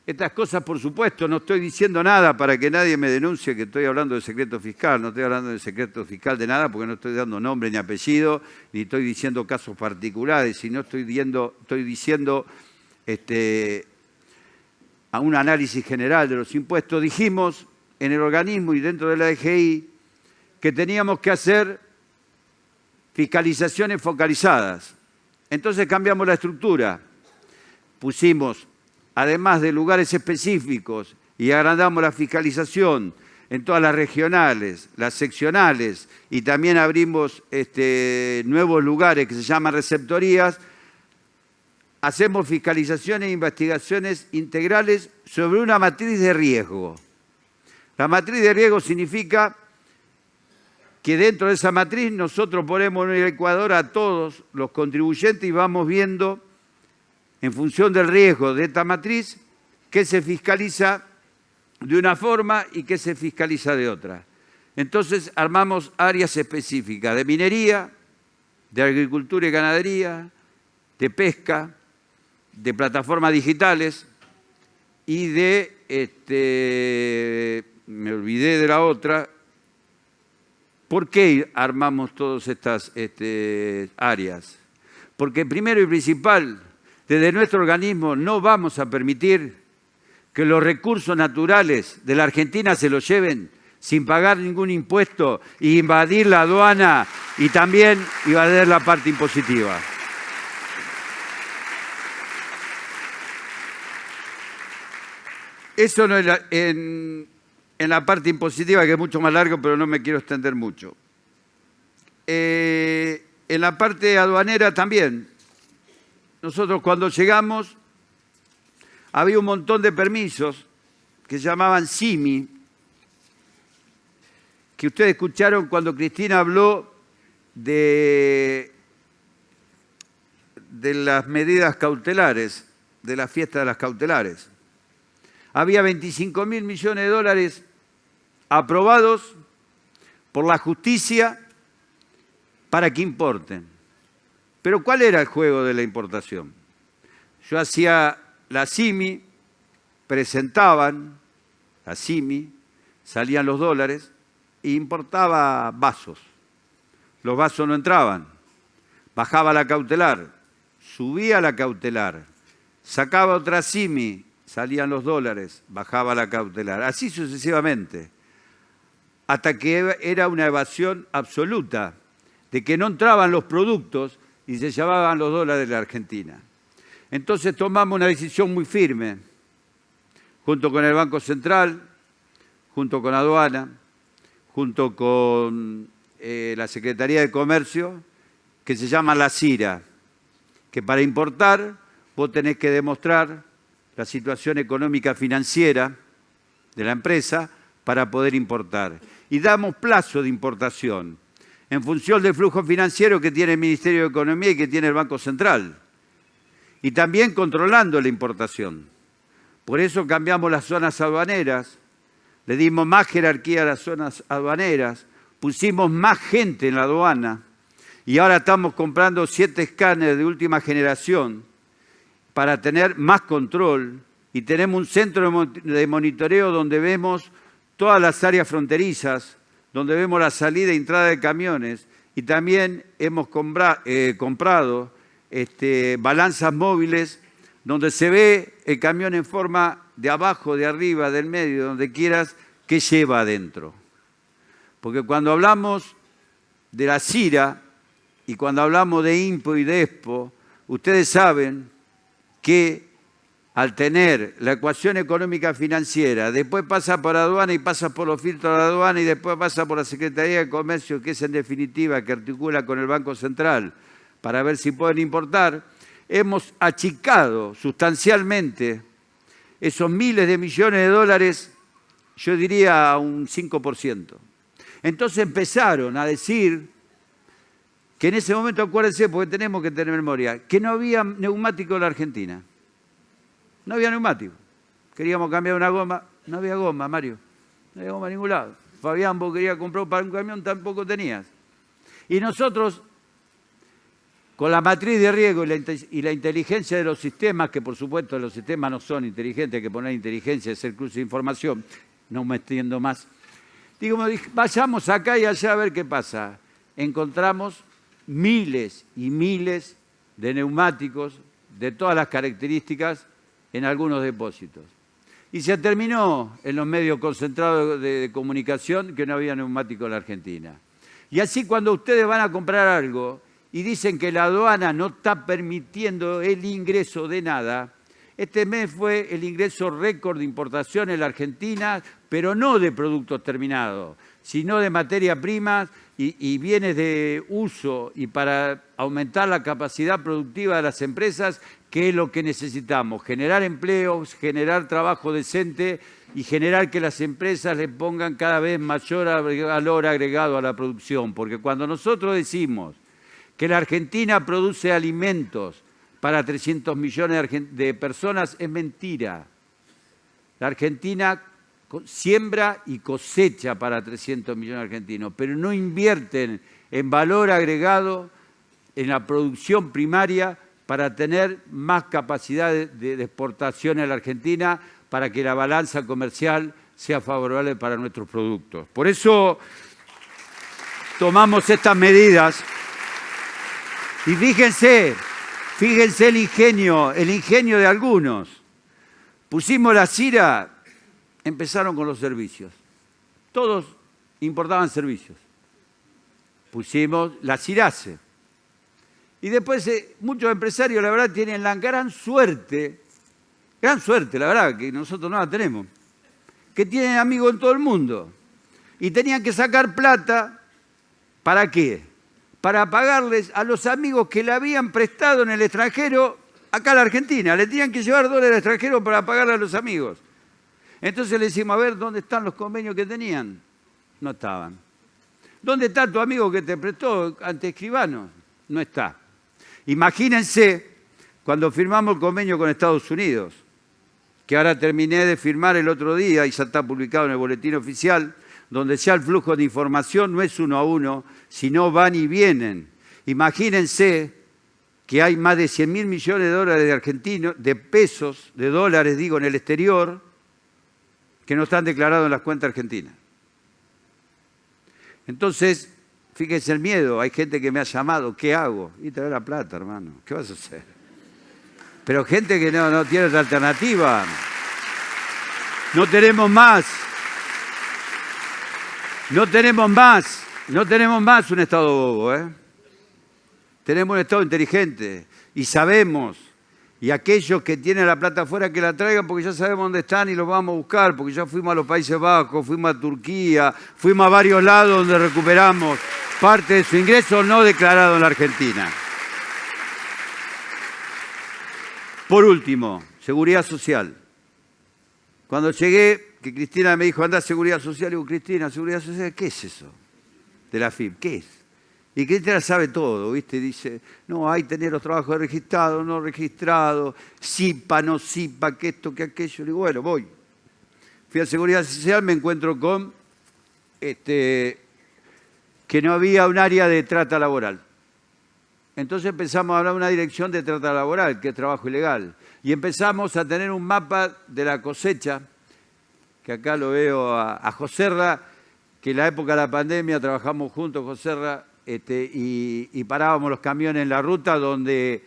estas cosas por supuesto no estoy diciendo nada para que nadie me denuncie que estoy hablando de secreto fiscal, no estoy hablando de secreto fiscal de nada porque no estoy dando nombre ni apellido, ni estoy diciendo casos particulares, sino estoy diciendo a un análisis general de los impuestos. Dijimos en el organismo y dentro de la DGI que teníamos que hacer fiscalizaciones focalizadas. Entonces cambiamos la estructura, pusimos, además de lugares específicos, y agrandamos la fiscalización en todas las regionales, las seccionales, y también abrimos nuevos lugares que se llaman receptorías, hacemos fiscalizaciones e investigaciones integrales sobre una matriz de riesgo. La matriz de riesgo significa que dentro de esa matriz nosotros ponemos en el Ecuador a todos los contribuyentes y vamos viendo, en función del riesgo de esta matriz, qué se fiscaliza de una forma y qué se fiscaliza de otra. Entonces armamos áreas específicas de minería, de agricultura y ganadería, de pesca, de plataformas digitales y de, me olvidé de la otra, ¿Por qué armamos todas estas áreas? Porque primero y principal, desde nuestro organismo no vamos a permitir que los recursos naturales de la Argentina se los lleven sin pagar ningún impuesto e invadir la aduana y también invadir la parte impositiva. Eso no es en la parte impositiva, que es mucho más largo, pero no me quiero extender mucho. En la parte aduanera también. Nosotros cuando llegamos había un montón de permisos que se llamaban SIMI, que ustedes escucharon cuando Cristina habló de las medidas cautelares, de la fiesta de las cautelares. Había 25.000 millones de dólares aprobados por la justicia para que importen. Pero ¿cuál era el juego de la importación? Yo hacía la SIMI, presentaban la SIMI, salían los dólares e importaba vasos. Los vasos no entraban. Bajaba la cautelar, subía la cautelar, sacaba otra SIMI, salían los dólares, bajaba la cautelar. Así sucesivamente. Hasta que era una evasión absoluta de que no entraban los productos y se llevaban los dólares de la Argentina. Entonces tomamos una decisión muy firme, junto con el Banco Central, junto con Aduana, junto con la Secretaría de Comercio, que se llama la CIRA, que para importar vos tenés que demostrar la situación económica financiera de la empresa para poder importar. Y damos plazo de importación en función del flujo financiero que tiene el Ministerio de Economía y que tiene el Banco Central. Y también controlando la importación. Por eso cambiamos las zonas aduaneras, le dimos más jerarquía a las zonas aduaneras, pusimos más gente en la aduana y ahora estamos comprando 7 escáneres de última generación para tener más control y tenemos un centro de monitoreo donde vemos todas las áreas fronterizas, donde vemos la salida e entrada de camiones y también hemos comprado balanzas móviles donde se ve el camión en forma de abajo, de arriba, del medio, donde quieras, que lleva adentro. Porque cuando hablamos de la CIRA y cuando hablamos de INPO y de EXPO, ustedes saben que al tener la ecuación económica financiera, después pasa por aduana y pasa por los filtros de la aduana y después pasa por la Secretaría de Comercio, que es en definitiva que articula con el Banco Central para ver si pueden importar, hemos achicado sustancialmente esos miles de millones de dólares, yo diría a un 5%. Entonces empezaron a decir que en ese momento, acuérdense, porque tenemos que tener memoria, que no había neumático en la Argentina. No había neumático. Queríamos cambiar una goma, no había goma, Mario. No había goma en ningún lado. Fabián, vos querías comprar para un camión, tampoco tenías. Y nosotros, con la matriz de riesgo y la inteligencia de los sistemas, que por supuesto los sistemas no son inteligentes, hay que poner inteligencia, hacer cruce de información, no me extiendo más. Digo, vayamos acá y allá a ver qué pasa. Encontramos miles y miles de neumáticos de todas las características en algunos depósitos. Y se terminó en los medios concentrados de comunicación que no había neumático en la Argentina. Y así cuando ustedes van a comprar algo y dicen que la aduana no está permitiendo el ingreso de nada, este mes fue el ingreso récord de importación en la Argentina, pero no de productos terminados, sino de materia prima y bienes de uso y para aumentar la capacidad productiva de las empresas, que es lo que necesitamos, generar empleos, generar trabajo decente y generar que las empresas le pongan cada vez mayor valor agregado a la producción. Porque cuando nosotros decimos que la Argentina produce alimentos para 300 millones de personas, es mentira. La Argentina siembra y cosecha para 300 millones de argentinos, pero no invierten en valor agregado en la producción primaria para tener más capacidad de exportación en la Argentina, para que la balanza comercial sea favorable para nuestros productos. Por eso tomamos estas medidas. Y fíjense el ingenio de algunos. Pusimos la CIRA, empezaron con los servicios. Todos importaban servicios. Pusimos la CIRASE. Y después muchos empresarios, la verdad, tienen la gran suerte, la verdad, que nosotros no la tenemos, que tienen amigos en todo el mundo. Y tenían que sacar plata, ¿para qué? Para pagarles a los amigos que le habían prestado en el extranjero, acá a la Argentina. Le tenían que llevar dólares al extranjero para pagarle a los amigos. Entonces le decimos, a ver, ¿dónde están los convenios que tenían? No estaban. ¿Dónde está tu amigo que te prestó ante Escribano? No está. Imagínense cuando firmamos el convenio con Estados Unidos, que ahora terminé de firmar el otro día y ya está publicado en el boletín oficial, donde ya el flujo de información no es 1 a 1, sino van y vienen. Imagínense que hay más de 100.000 millones de dólares de pesos, de dólares, digo, en el exterior, que no están declarados en las cuentas argentinas. Entonces, fíjense el miedo, hay gente que me ha llamado, ¿qué hago? Y traer la plata, hermano, ¿qué vas a hacer? Pero gente que no tiene otra alternativa. No tenemos más. No tenemos más un Estado bobo, ¿eh? Tenemos un Estado inteligente y sabemos, y aquellos que tienen la plata afuera que la traigan porque ya sabemos dónde están y los vamos a buscar, porque ya fuimos a los Países Bajos, fuimos a Turquía, fuimos a varios lados donde recuperamos parte de su ingreso no declarado en la Argentina. Por último, seguridad social. Cuando llegué, que Cristina me dijo, anda a seguridad social, digo, Cristina, seguridad social, ¿qué es eso? De la FIP, ¿qué es? Y Cristina sabe todo, ¿viste? Dice, no, hay que tener los trabajos registrados, no registrados, SIPA, no SIPA, que esto, que aquello. Le digo, bueno, voy. Fui a seguridad social, me encuentro con que no había un área de trata laboral. Entonces empezamos a hablar de una dirección de trata laboral, que es trabajo ilegal. Y empezamos a tener un mapa de la cosecha, que acá lo veo a Joserra, que en la época de la pandemia trabajamos juntos, Joserra, y parábamos los camiones en la ruta donde,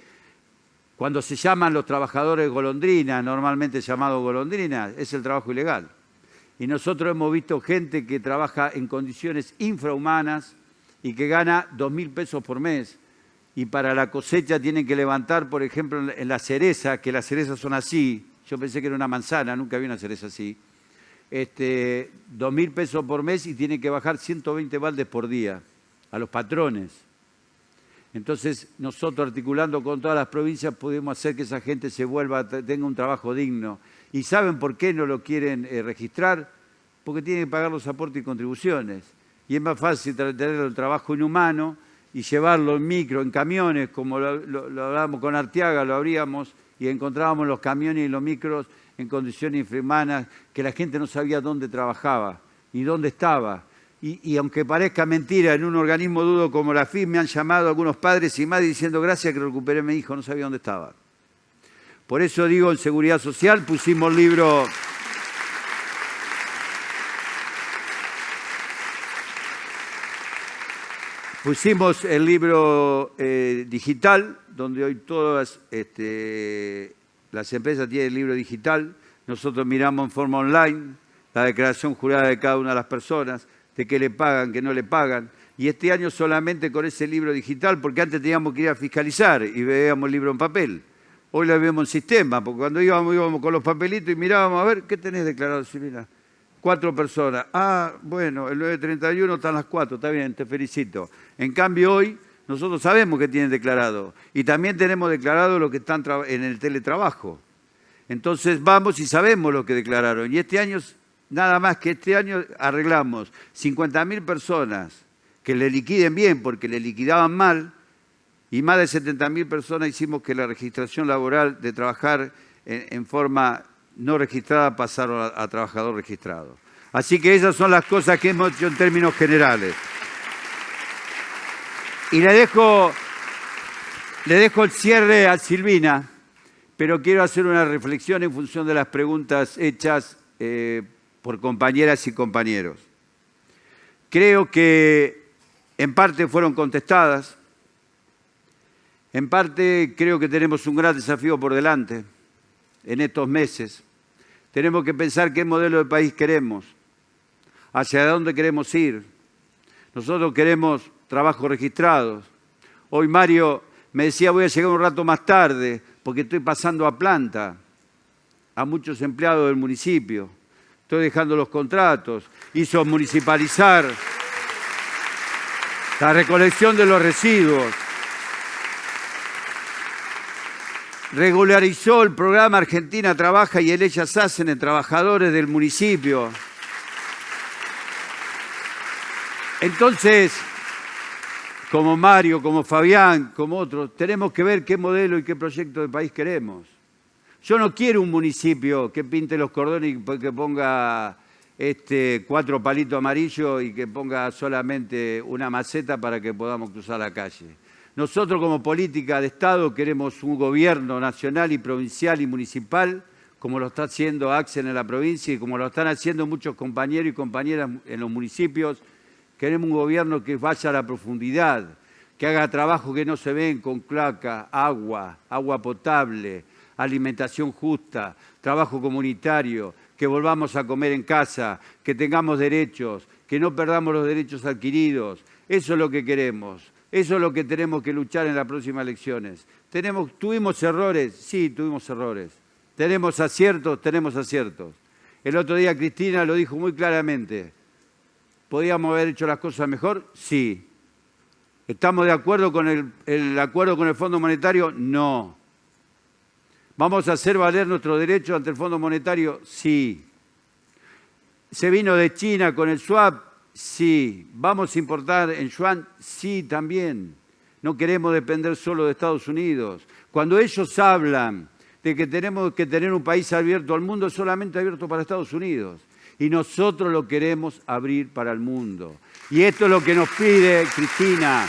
cuando se llaman los trabajadores golondrinas, normalmente llamados golondrinas, es el trabajo ilegal. Y nosotros hemos visto gente que trabaja en condiciones infrahumanas y que gana 2.000 pesos por mes. Y para la cosecha tienen que levantar, por ejemplo, en la cereza, que las cerezas son así. Yo pensé que era una manzana, nunca vi una cereza así. 2.000 pesos por mes y tienen que bajar 120 baldes por día a los patrones. Entonces, nosotros articulando con todas las provincias podemos hacer que esa gente se vuelva, tenga un trabajo digno. ¿Y saben por qué no lo quieren registrar? Porque tienen que pagar los aportes y contribuciones. Y es más fácil tener el trabajo inhumano y llevarlo en micro, en camiones, como lo hablábamos con Arteaga, lo abríamos y encontrábamos los camiones y los micros en condiciones infrahumanas, que la gente no sabía dónde trabajaba y dónde estaba. Y aunque parezca mentira, en un organismo duro como la FIP me han llamado algunos padres y madres diciendo gracias que recuperé a mi hijo, no sabía dónde estaba. Por eso digo, en Seguridad Social pusimos el libro... Pusimos el libro digital, donde hoy todas las empresas tienen el libro digital. Nosotros miramos en forma online la declaración jurada de cada una de las personas, de qué le pagan, qué no le pagan. Y este año solamente con ese libro digital, porque antes teníamos que ir a fiscalizar y veíamos el libro en papel. Hoy lo vemos en sistema, porque cuando íbamos con los papelitos y mirábamos, a ver, ¿qué tenés declarado, Silvina? 4 personas. Ah, bueno, el 931 están las 4, está bien, te felicito. En cambio hoy nosotros sabemos que tienen declarado y también tenemos declarado lo que están en el teletrabajo. Entonces vamos y sabemos lo que declararon. Y este año, nada más que este año arreglamos 50.000 personas que le liquiden bien porque le liquidaban mal y más de 70.000 personas hicimos que la registración laboral de trabajar en forma no registrada pasaron a trabajador registrado. Así que esas son las cosas que hemos hecho en términos generales. Y le dejo el cierre a Silvina, pero quiero hacer una reflexión en función de las preguntas hechas por compañeras y compañeros. Creo que En parte fueron contestadas. En parte creo que tenemos un gran desafío por delante en estos meses. Tenemos que pensar qué modelo de país queremos, hacia dónde queremos ir. Nosotros queremos trabajos registrados. Hoy Mario me decía, voy a llegar un rato más tarde porque estoy pasando a planta a muchos empleados del municipio. Estoy dejando los contratos. Hizo municipalizar la recolección de los residuos. Regularizó el programa Argentina Trabaja y el Ellas Hacen en trabajadores del municipio. Entonces, como Mario, como Fabián, como otros, tenemos que ver qué modelo y qué proyecto de país queremos. Yo no quiero un municipio que pinte los cordones y que ponga 4 palitos amarillos y que ponga solamente una maceta para que podamos cruzar la calle. Nosotros como política de Estado queremos un gobierno nacional y provincial y municipal, como lo está haciendo Axel en la provincia y como lo están haciendo muchos compañeros y compañeras en los municipios. Queremos un gobierno que vaya a la profundidad, que haga trabajo que no se ven con cloaca, agua potable, alimentación justa, trabajo comunitario, que volvamos a comer en casa, que tengamos derechos, que no perdamos los derechos adquiridos. Eso es lo que queremos. Eso es lo que tenemos que luchar en las próximas elecciones. ¿Tuvimos errores? Sí, tuvimos errores. ¿Tenemos aciertos? Tenemos aciertos. El otro día Cristina lo dijo muy claramente. ¿Podíamos haber hecho las cosas mejor? Sí. ¿Estamos de acuerdo con el acuerdo con el Fondo Monetario? No. ¿Vamos a hacer valer nuestros derechos ante el Fondo Monetario? Sí. ¿Se vino de China con el swap? Sí. ¿Vamos a importar en yuan? Sí, también. No queremos depender solo de Estados Unidos. Cuando ellos hablan de que tenemos que tener un país abierto al mundo, es solamente abierto para Estados Unidos. Y nosotros lo queremos abrir para el mundo. Y esto es lo que nos pide Cristina.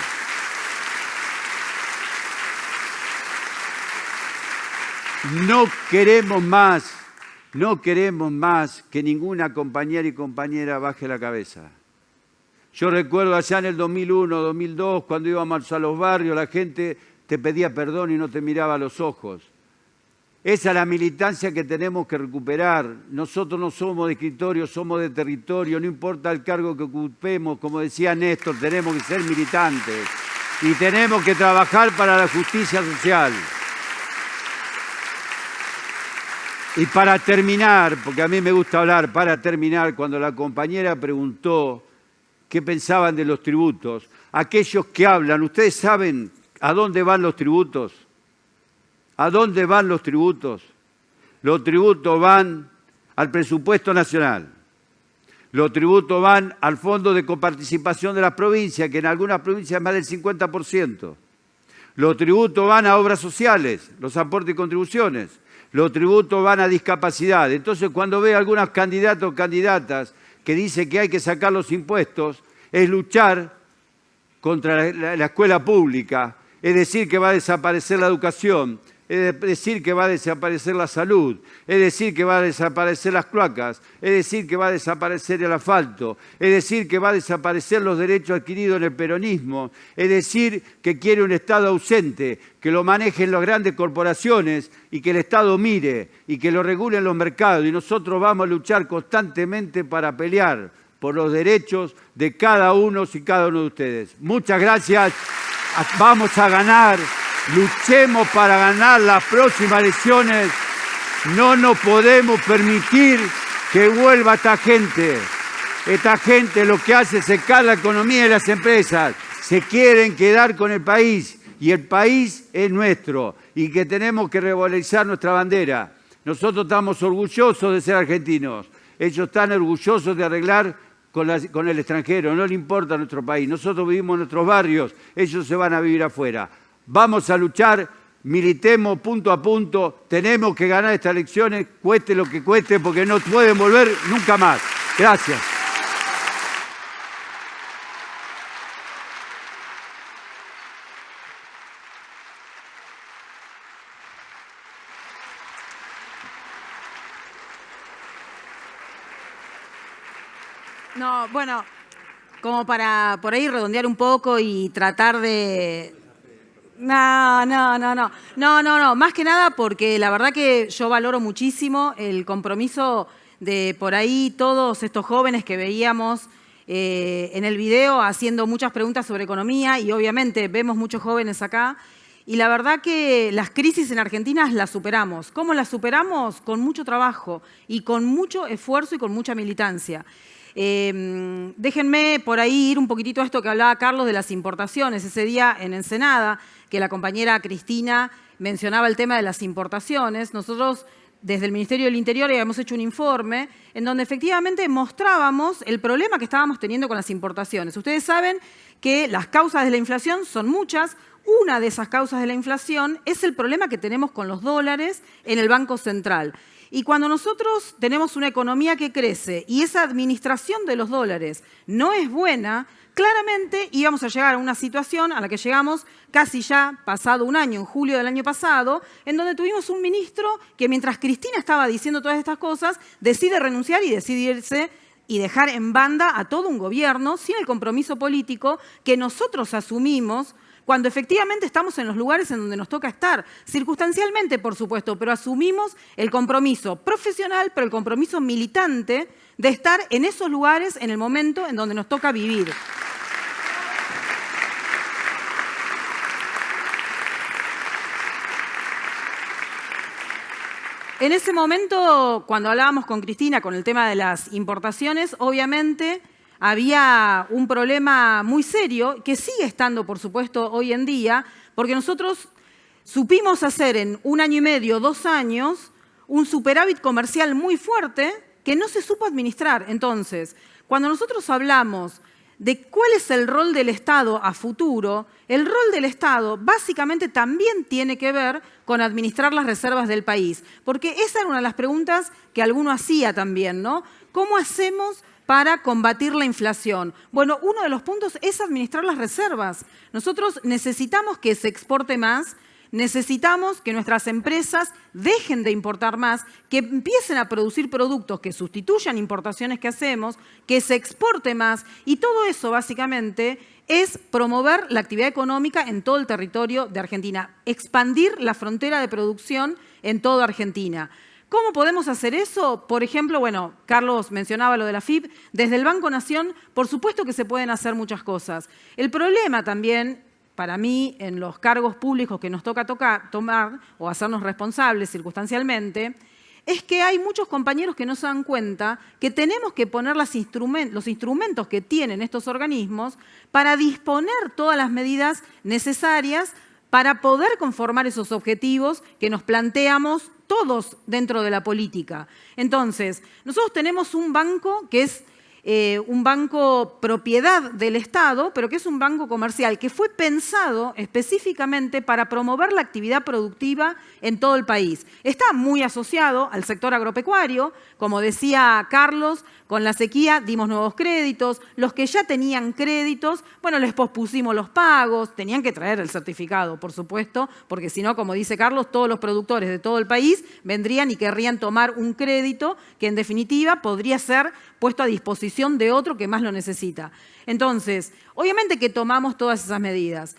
No queremos más que ninguna compañera y compañera baje la cabeza. Yo recuerdo allá en el 2001, 2002, cuando íbamos a los barrios, la gente te pedía perdón y no te miraba a los ojos. Esa es la militancia que tenemos que recuperar. Nosotros no somos de escritorio, somos de territorio, no importa el cargo que ocupemos, como decía Néstor, tenemos que ser militantes y tenemos que trabajar para la justicia social. Y para terminar, porque a mí me gusta hablar, para terminar, cuando la compañera preguntó qué pensaban de los tributos, aquellos que hablan, ¿ustedes saben a dónde van los tributos? ¿A dónde van los tributos? Los tributos van al presupuesto nacional. Los tributos van al fondo de coparticipación de las provincias, que en algunas provincias es más del 50%. Los tributos van a obras sociales, los aportes y contribuciones. Los tributos van a discapacidad. Entonces, cuando ve a algunos candidatos o candidatas que dicen que hay que sacar los impuestos, es luchar contra la escuela pública, es decir, que va a desaparecer la educación, es decir, que va a desaparecer la salud, es decir, que va a desaparecer las cloacas, es decir, que va a desaparecer el asfalto, es decir, que va a desaparecer los derechos adquiridos en el peronismo, es decir, que quiere un Estado ausente, que lo manejen las grandes corporaciones y que el Estado mire y que lo regulen los mercados. Y nosotros vamos a luchar constantemente para pelear por los derechos de cada uno y cada uno de ustedes. Muchas gracias. Vamos a ganar. Luchemos para ganar las próximas elecciones. No nos podemos permitir que vuelva esta gente. Esta gente lo que hace es secar la economía y las empresas. Se quieren quedar con el país y el país es nuestro y que tenemos que revalorizar nuestra bandera. Nosotros estamos orgullosos de ser argentinos. Ellos están orgullosos de arreglar con el extranjero. No le importa nuestro país. Nosotros vivimos en nuestros barrios. Ellos se van a vivir afuera. Vamos a luchar, militemos punto a punto, tenemos que ganar estas elecciones, cueste lo que cueste, porque no pueden volver nunca más. Gracias. No, bueno, como para por ahí redondear un poco y tratar de... No, más que nada porque la verdad que yo valoro muchísimo el compromiso de por ahí todos estos jóvenes que veíamos en el video haciendo muchas preguntas sobre economía y obviamente vemos muchos jóvenes acá. Y la verdad que las crisis en Argentina las superamos. ¿Cómo las superamos? Con mucho trabajo y con mucho esfuerzo y con mucha militancia. Déjenme por ahí ir un poquitito a esto que hablaba Carlos de las importaciones. Ese día en Ensenada, que la compañera Cristina mencionaba el tema de las importaciones, nosotros desde el Ministerio del Interior habíamos hecho un informe en donde efectivamente mostrábamos el problema que estábamos teniendo con las importaciones. Ustedes saben que las causas de la inflación son muchas. Una de esas causas de la inflación es el problema que tenemos con los dólares en el Banco Central. Y cuando nosotros tenemos una economía que crece y esa administración de los dólares no es buena, claramente íbamos a llegar a una situación a la que llegamos casi ya pasado un año, en julio del año pasado, en donde tuvimos un ministro que mientras Cristina estaba diciendo todas estas cosas, decide renunciar y decidirse y dejar en banda a todo un gobierno sin el compromiso político que nosotros asumimos cuando efectivamente estamos en los lugares en donde nos toca estar, circunstancialmente, por supuesto, pero asumimos el compromiso profesional, pero el compromiso militante de estar en esos lugares en el momento en donde nos toca vivir. En ese momento, cuando hablábamos con Cristina con el tema de las importaciones, obviamente había un problema muy serio, que sigue estando, por supuesto, hoy en día, porque nosotros supimos hacer en 1 año y medio, 2 años, un superávit comercial muy fuerte que no se supo administrar. Entonces, cuando nosotros hablamos de cuál es el rol del Estado a futuro, el rol del Estado básicamente también tiene que ver con administrar las reservas del país. Porque esa era una de las preguntas que alguno hacía también, ¿no? ¿Cómo hacemos para combatir la inflación? Bueno, uno de los puntos es administrar las reservas. Nosotros necesitamos que se exporte más, necesitamos que nuestras empresas dejen de importar más, que empiecen a producir productos que sustituyan importaciones que hacemos, que se exporte más, y todo eso básicamente es promover la actividad económica en todo el territorio de Argentina, expandir la frontera de producción en toda Argentina. ¿Cómo podemos hacer eso? Por ejemplo, bueno, Carlos mencionaba lo de la FIP. Desde el Banco Nación, por supuesto que se pueden hacer muchas cosas. El problema también, para mí, en los cargos públicos que nos toca tomar o hacernos responsables circunstancialmente, es que hay muchos compañeros que no se dan cuenta que tenemos que poner los instrumentos que tienen estos organismos para disponer todas las medidas necesarias para poder conformar esos objetivos que nos planteamos todos dentro de la política. Entonces, nosotros tenemos un banco que es un banco propiedad del Estado, pero que es un banco comercial, que fue pensado específicamente para promover la actividad productiva en todo el país. Está muy asociado al sector agropecuario, como decía Carlos, con la sequía dimos nuevos créditos, los que ya tenían créditos, bueno, les pospusimos los pagos, tenían que traer el certificado, por supuesto, porque si no, como dice Carlos, todos los productores de todo el país vendrían y querrían tomar un crédito que en definitiva podría ser puesto a disposición de otro que más lo necesita. Entonces, obviamente que tomamos todas esas medidas.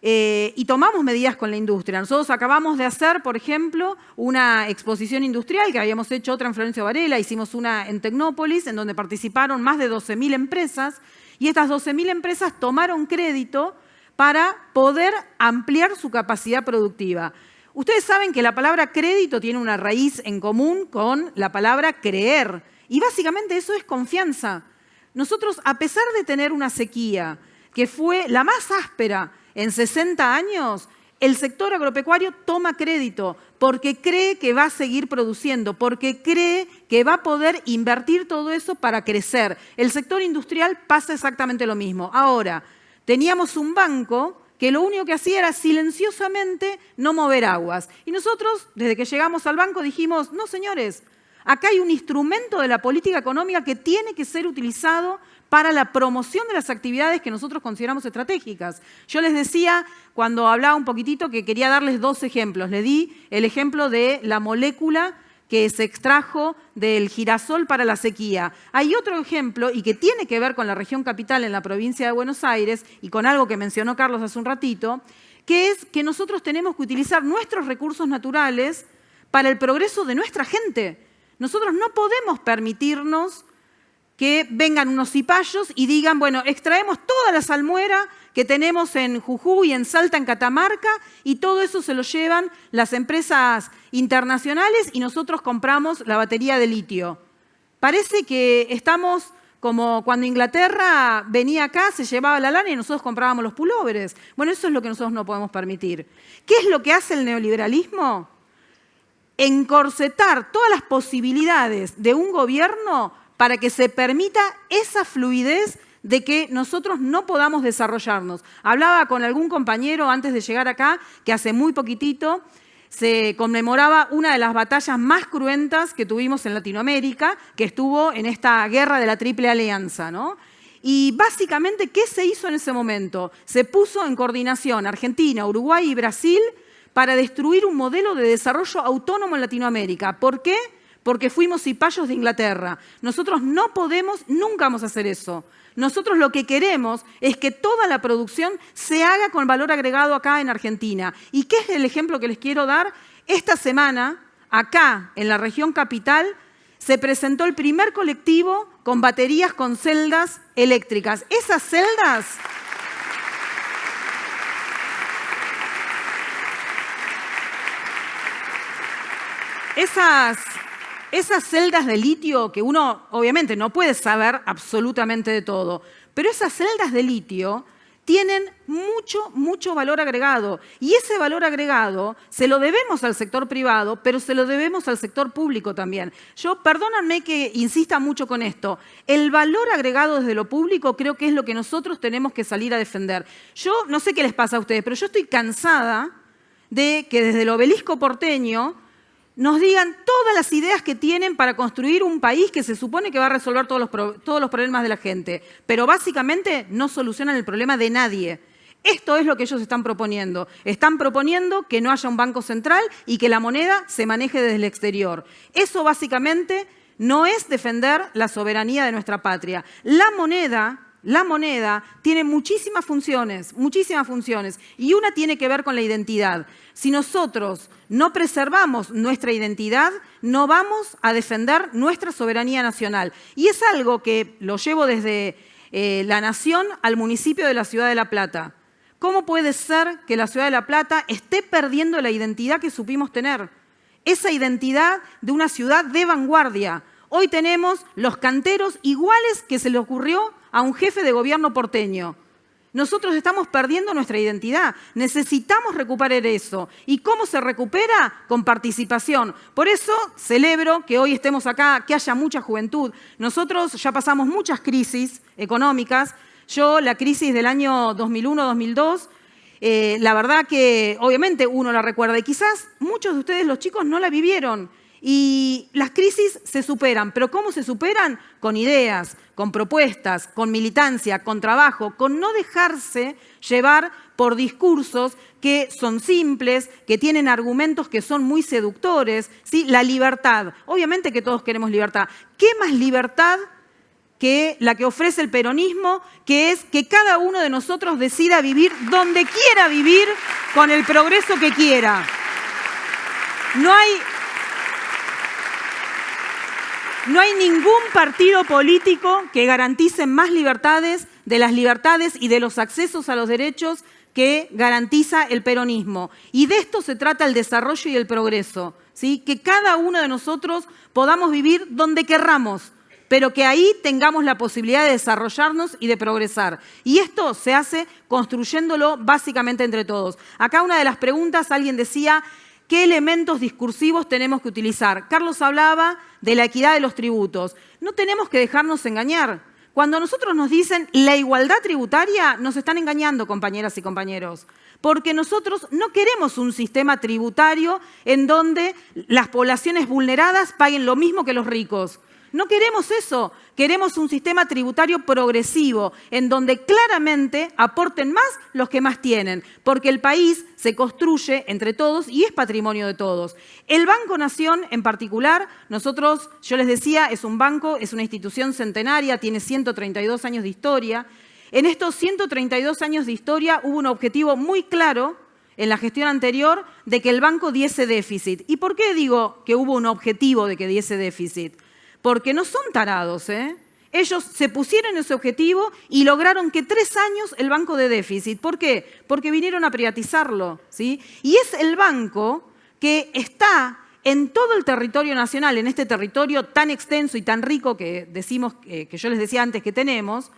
Y tomamos medidas con la industria. Nosotros acabamos de hacer, por ejemplo, una exposición industrial, que habíamos hecho otra en Florencio Varela, hicimos una en Tecnópolis, en donde participaron más de 12.000 empresas, y estas 12.000 empresas tomaron crédito para poder ampliar su capacidad productiva. Ustedes saben que la palabra crédito tiene una raíz en común con la palabra creer, y básicamente eso es confianza. Nosotros, a pesar de tener una sequía que fue la más áspera en 60 años, el sector agropecuario toma crédito porque cree que va a seguir produciendo, porque cree que va a poder invertir todo eso para crecer. El sector industrial pasa exactamente lo mismo. Ahora, teníamos un banco que lo único que hacía era silenciosamente no mover aguas. Y nosotros, desde que llegamos al banco, dijimos, no señores, acá hay un instrumento de la política económica que tiene que ser utilizado para la promoción de las actividades que nosotros consideramos estratégicas. Yo les decía, cuando hablaba un poquitito, que quería darles 2 ejemplos. Le di el ejemplo de la molécula que se extrajo del girasol para la sequía. Hay otro ejemplo, y que tiene que ver con la región capital en la provincia de Buenos Aires, y con algo que mencionó Carlos hace un ratito, que es que nosotros tenemos que utilizar nuestros recursos naturales para el progreso de nuestra gente. Nosotros no podemos permitirnos que vengan unos cipayos y digan, bueno, extraemos toda la salmuera que tenemos en Jujuy, en Salta, en Catamarca, y todo eso se lo llevan las empresas internacionales y nosotros compramos la batería de litio. Parece que estamos como cuando Inglaterra venía acá, se llevaba la lana y nosotros comprábamos los pulóveres. Bueno, eso es lo que nosotros no podemos permitir. ¿Qué es lo que hace el neoliberalismo? Encorsetar todas las posibilidades de un gobierno para que se permita esa fluidez de que nosotros no podamos desarrollarnos. Hablaba con algún compañero antes de llegar acá que hace muy poquitito se conmemoraba una de las batallas más cruentas que tuvimos en Latinoamérica, que estuvo en esta guerra de la Triple Alianza, ¿no? Y básicamente, ¿qué se hizo en ese momento? Se puso en coordinación Argentina, Uruguay y Brasil para destruir un modelo de desarrollo autónomo en Latinoamérica. ¿Por qué? Porque fuimos cipayos de Inglaterra. Nosotros no podemos, nunca vamos a hacer eso. Nosotros lo que queremos es que toda la producción se haga con valor agregado acá en Argentina. ¿Y qué es el ejemplo que les quiero dar? Esta semana, acá en la región capital, se presentó el primer colectivo con baterías con celdas eléctricas. Esas celdas... Esas celdas de litio que uno obviamente no puede saber absolutamente de todo, pero esas celdas de litio tienen mucho valor agregado. Y ese valor agregado se lo debemos al sector privado, pero se lo debemos al sector público también. Perdónenme que insista mucho con esto. El valor agregado desde lo público creo que es lo que nosotros tenemos que salir a defender. Yo no sé qué les pasa a ustedes, pero yo estoy cansada de que desde el Obelisco porteño nos digan todas las ideas que tienen para construir un país que se supone que va a resolver todos los problemas de la gente, pero básicamente no solucionan el problema de nadie. Esto es lo que ellos están proponiendo. Están proponiendo que no haya un banco central y que la moneda se maneje desde el exterior. Eso básicamente no es defender la soberanía de nuestra patria. La moneda tiene muchísimas funciones, y una tiene que ver con la identidad. Si nosotros no preservamos nuestra identidad, no vamos a defender nuestra soberanía nacional. Y es algo que lo llevo desde la nación al municipio de la Ciudad de La Plata. ¿Cómo puede ser que la Ciudad de La Plata esté perdiendo la identidad que supimos tener? Esa identidad de una ciudad de vanguardia. Hoy tenemos los canteros iguales que se le ocurrió a un jefe de gobierno porteño. Nosotros estamos perdiendo nuestra identidad. Necesitamos recuperar eso. ¿Y cómo se recupera? Con participación. Por eso celebro que hoy estemos acá, que haya mucha juventud. Nosotros ya pasamos muchas crisis económicas. Yo, la crisis del año 2001-2002, la verdad que obviamente uno la recuerda. Y quizás muchos de ustedes, los chicos, no la vivieron. Y las crisis se superan, pero ¿cómo se superan? Con ideas, con propuestas, con militancia, con trabajo, con no dejarse llevar por discursos que son simples, que tienen argumentos que son muy seductores, ¿sí? La libertad. Obviamente que todos queremos libertad. ¿Qué más libertad que la que ofrece el peronismo, que es que cada uno de nosotros decida vivir donde quiera vivir, con el progreso que quiera? No hay ningún partido político que garantice más libertades de las libertades y de los accesos a los derechos que garantiza el peronismo. Y de esto se trata el desarrollo y el progreso, ¿sí? Que cada uno de nosotros podamos vivir donde querramos, pero que ahí tengamos la posibilidad de desarrollarnos y de progresar. Y esto se hace construyéndolo básicamente entre todos. Acá una de las preguntas, alguien decía, ¿qué elementos discursivos tenemos que utilizar? Carlos hablaba de la equidad de los tributos. No tenemos que dejarnos engañar. Cuando nosotros nos dicen la igualdad tributaria, nos están engañando, compañeras y compañeros. Porque nosotros no queremos un sistema tributario en donde las poblaciones vulneradas paguen lo mismo que los ricos. No queremos eso, queremos un sistema tributario progresivo, en donde claramente aporten más los que más tienen, porque el país se construye entre todos y es patrimonio de todos. El Banco Nación en particular, nosotros, yo les decía, es un banco, es una institución centenaria, tiene 132 años de historia. En estos 132 años de historia hubo un objetivo muy claro en la gestión anterior de que el banco diese déficit. ¿Y por qué digo que hubo un objetivo de que diese déficit? Porque no son tarados, ¿eh? Ellos se pusieron ese objetivo y lograron que 3 años el banco dé déficit. ¿Por qué? Porque vinieron a privatizarlo, ¿sí? Y es el banco que está en todo el territorio nacional, en este territorio tan extenso y tan rico que decimos, que yo les decía antes que tenemos,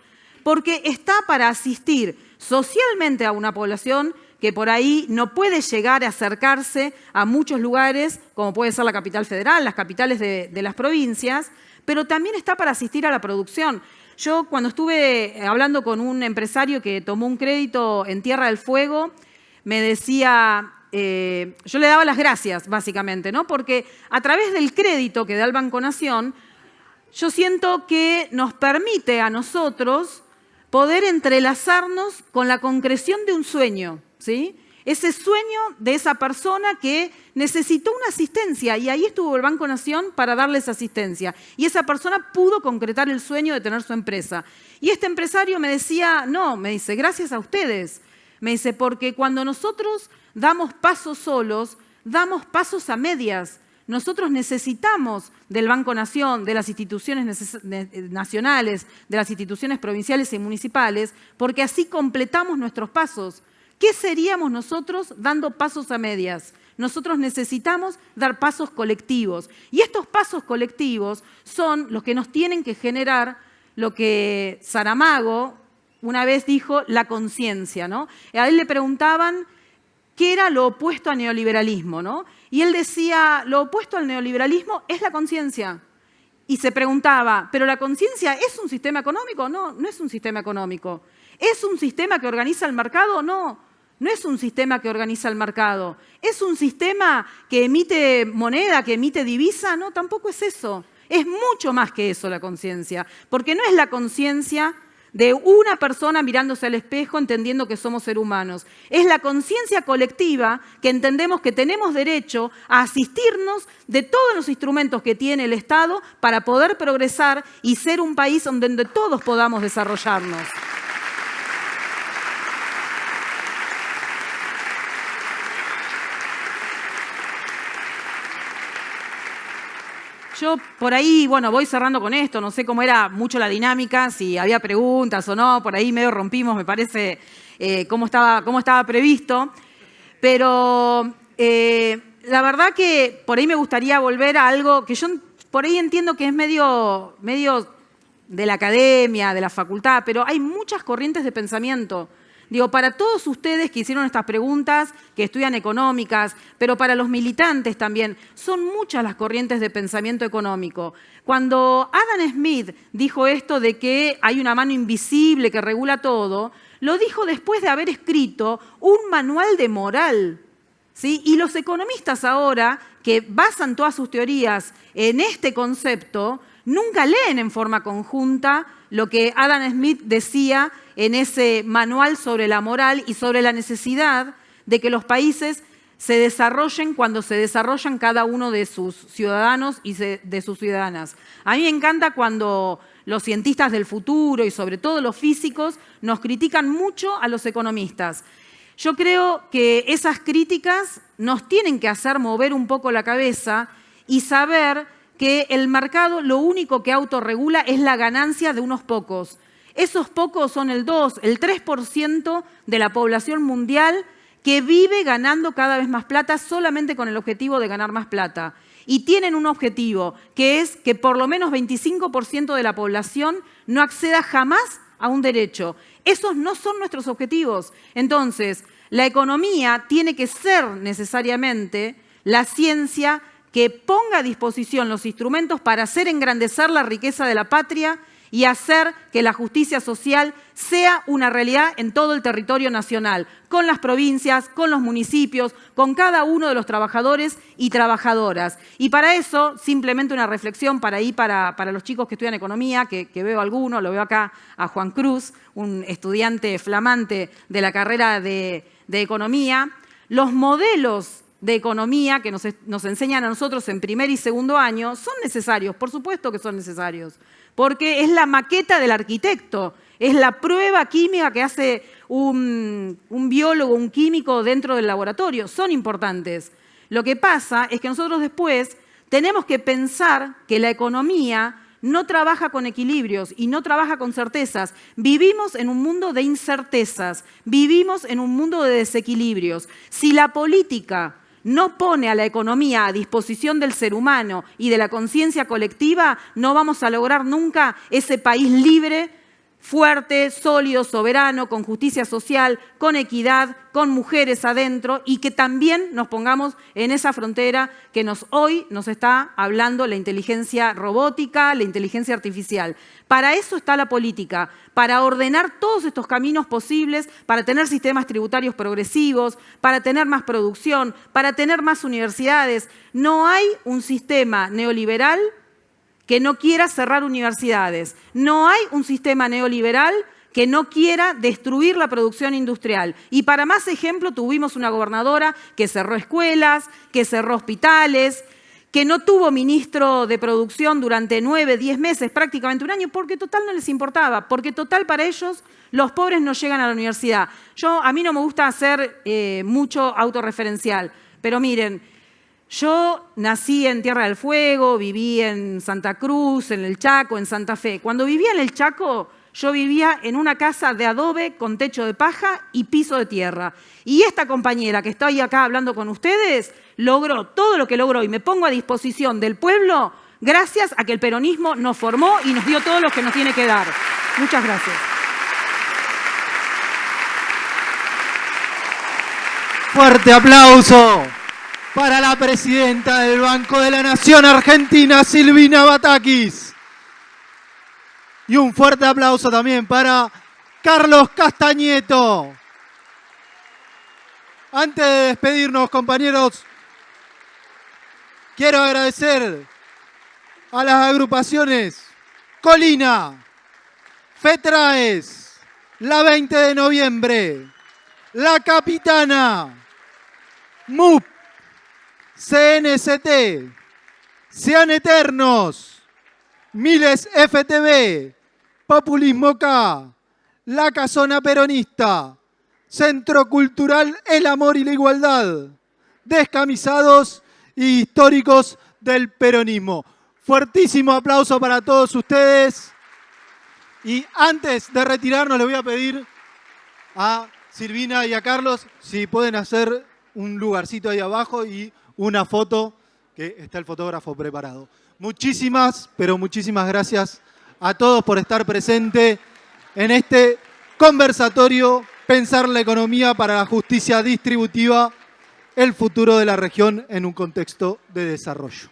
porque está para asistir socialmente a una población que por ahí no puede llegar a acercarse a muchos lugares, como puede ser la capital federal, las capitales de las provincias, pero también está para asistir a la producción. Yo cuando estuve hablando con un empresario que tomó un crédito en Tierra del Fuego, me decía, yo le daba las gracias básicamente, ¿no? Porque a través del crédito que da el Banco Nación, yo siento que nos permite a nosotros poder entrelazarnos con la concreción de un sueño, ¿sí? Ese sueño de esa persona que necesitó una asistencia y ahí estuvo el Banco Nación para darles asistencia. Y esa persona pudo concretar el sueño de tener su empresa. Y este empresario me decía, no, me dice, gracias a ustedes. Me dice, porque cuando nosotros damos pasos solos, damos pasos a medias. Nosotros necesitamos del Banco Nación, de las instituciones nacionales, de las instituciones provinciales y municipales, porque así completamos nuestros pasos. ¿Qué seríamos nosotros dando pasos a medias? Nosotros necesitamos dar pasos colectivos. Y estos pasos colectivos son los que nos tienen que generar lo que Saramago una vez dijo, la conciencia, ¿no? A él le preguntaban qué era lo opuesto al neoliberalismo, ¿no? Y él decía, lo opuesto al neoliberalismo es la conciencia. Y se preguntaba, ¿pero la conciencia es un sistema económico? No, no es un sistema económico. ¿Es un sistema que organiza el mercado? No, no es un sistema que organiza el mercado. ¿Es un sistema que emite moneda, que emite divisa? No, tampoco es eso. Es mucho más que eso la conciencia, porque no es la conciencia de una persona mirándose al espejo entendiendo que somos seres humanos. Es la conciencia colectiva que entendemos que tenemos derecho a asistirnos de todos los instrumentos que tiene el Estado para poder progresar y ser un país donde todos podamos desarrollarnos. Yo por ahí, bueno, voy cerrando con esto, no sé cómo era mucho la dinámica, si había preguntas o no, por ahí medio rompimos, me parece, cómo estaba previsto, pero la verdad que por ahí me gustaría volver a algo que yo por ahí entiendo que es medio de la academia, de la facultad, pero hay muchas corrientes de pensamiento. Digo, para todos ustedes que hicieron estas preguntas, que estudian económicas, pero para los militantes también, son muchas las corrientes de pensamiento económico. Cuando Adam Smith dijo esto de que hay una mano invisible que regula todo, lo dijo después de haber escrito un manual de moral, ¿sí? Y los economistas ahora, que basan todas sus teorías en este concepto, nunca leen en forma conjunta lo que Adam Smith decía en ese manual sobre la moral y sobre la necesidad de que los países se desarrollen cuando se desarrollan cada uno de sus ciudadanos y de sus ciudadanas. A mí me encanta cuando los cientistas del futuro y sobre todo los físicos nos critican mucho a los economistas. Yo creo que esas críticas nos tienen que hacer mover un poco la cabeza y saber que el mercado lo único que autorregula es la ganancia de unos pocos. Esos pocos son el 2, el 3% de la población mundial que vive ganando cada vez más plata solamente con el objetivo de ganar más plata. Y tienen un objetivo, que es que por lo menos 25% de la población no acceda jamás a un derecho. Esos no son nuestros objetivos. Entonces, la economía tiene que ser necesariamente la ciencia que ponga a disposición los instrumentos para hacer engrandecer la riqueza de la patria y hacer que la justicia social sea una realidad en todo el territorio nacional, con las provincias, con los municipios, con cada uno de los trabajadores y trabajadoras. Y para eso, simplemente una reflexión para los chicos que estudian economía, que veo algunos, lo veo acá a Juan Cruz, un estudiante flamante de la carrera de economía. Los modelos de economía que nos enseñan a nosotros en primer y segundo año son necesarios, por supuesto que son necesarios, porque es la maqueta del arquitecto, es la prueba química que hace un biólogo, un químico dentro del laboratorio, son importantes. Lo que pasa es que nosotros después tenemos que pensar que la economía no trabaja con equilibrios y no trabaja con certezas. Vivimos en un mundo de incertezas, vivimos en un mundo de desequilibrios. Si la política no pone a la economía a disposición del ser humano y de la conciencia colectiva, no vamos a lograr nunca ese país libre, fuerte, sólido, soberano, con justicia social, con equidad, con mujeres adentro y que también nos pongamos en esa frontera que hoy nos está hablando la inteligencia robótica, la inteligencia artificial. Para eso está la política, para ordenar todos estos caminos posibles, para tener sistemas tributarios progresivos, para tener más producción, para tener más universidades. No hay un sistema neoliberal que no quiera cerrar universidades. No hay un sistema neoliberal que no quiera destruir la producción industrial. Y para más ejemplo, tuvimos una gobernadora que cerró escuelas, que cerró hospitales, que no tuvo ministro de producción durante 9, 10 meses, prácticamente un año, porque total no les importaba, porque total para ellos los pobres no llegan a la universidad. A mí no me gusta hacer mucho autorreferencial, pero miren, yo nací en Tierra del Fuego, viví en Santa Cruz, en el Chaco, en Santa Fe. Cuando vivía en el Chaco, yo vivía en una casa de adobe con techo de paja y piso de tierra. Y esta compañera que está hoy acá hablando con ustedes logró todo lo que logró y me pongo a disposición del pueblo gracias a que el peronismo nos formó y nos dio todo lo que nos tiene que dar. Muchas gracias. Fuerte aplauso para la presidenta del Banco de la Nación Argentina, Silvina Batakis. Y un fuerte aplauso también para Carlos Castañeto. Antes de despedirnos, compañeros, quiero agradecer a las agrupaciones Colina, FETRAES, la 20 de noviembre, La Capitana, MUP, CNCT, Sean Eternos, Miles FTV, Populismo K, La Casona Peronista, Centro Cultural El Amor y la Igualdad, Descamisados y Históricos del Peronismo. Fuertísimo aplauso para todos ustedes. Y antes de retirarnos, les voy a pedir a Silvina y a Carlos si pueden hacer un lugarcito ahí abajo y una foto, que está el fotógrafo preparado. Muchísimas, pero muchísimas gracias a todos por estar presente en este conversatorio Pensar la economía para la justicia distributiva, el futuro de la región en un contexto de desarrollo.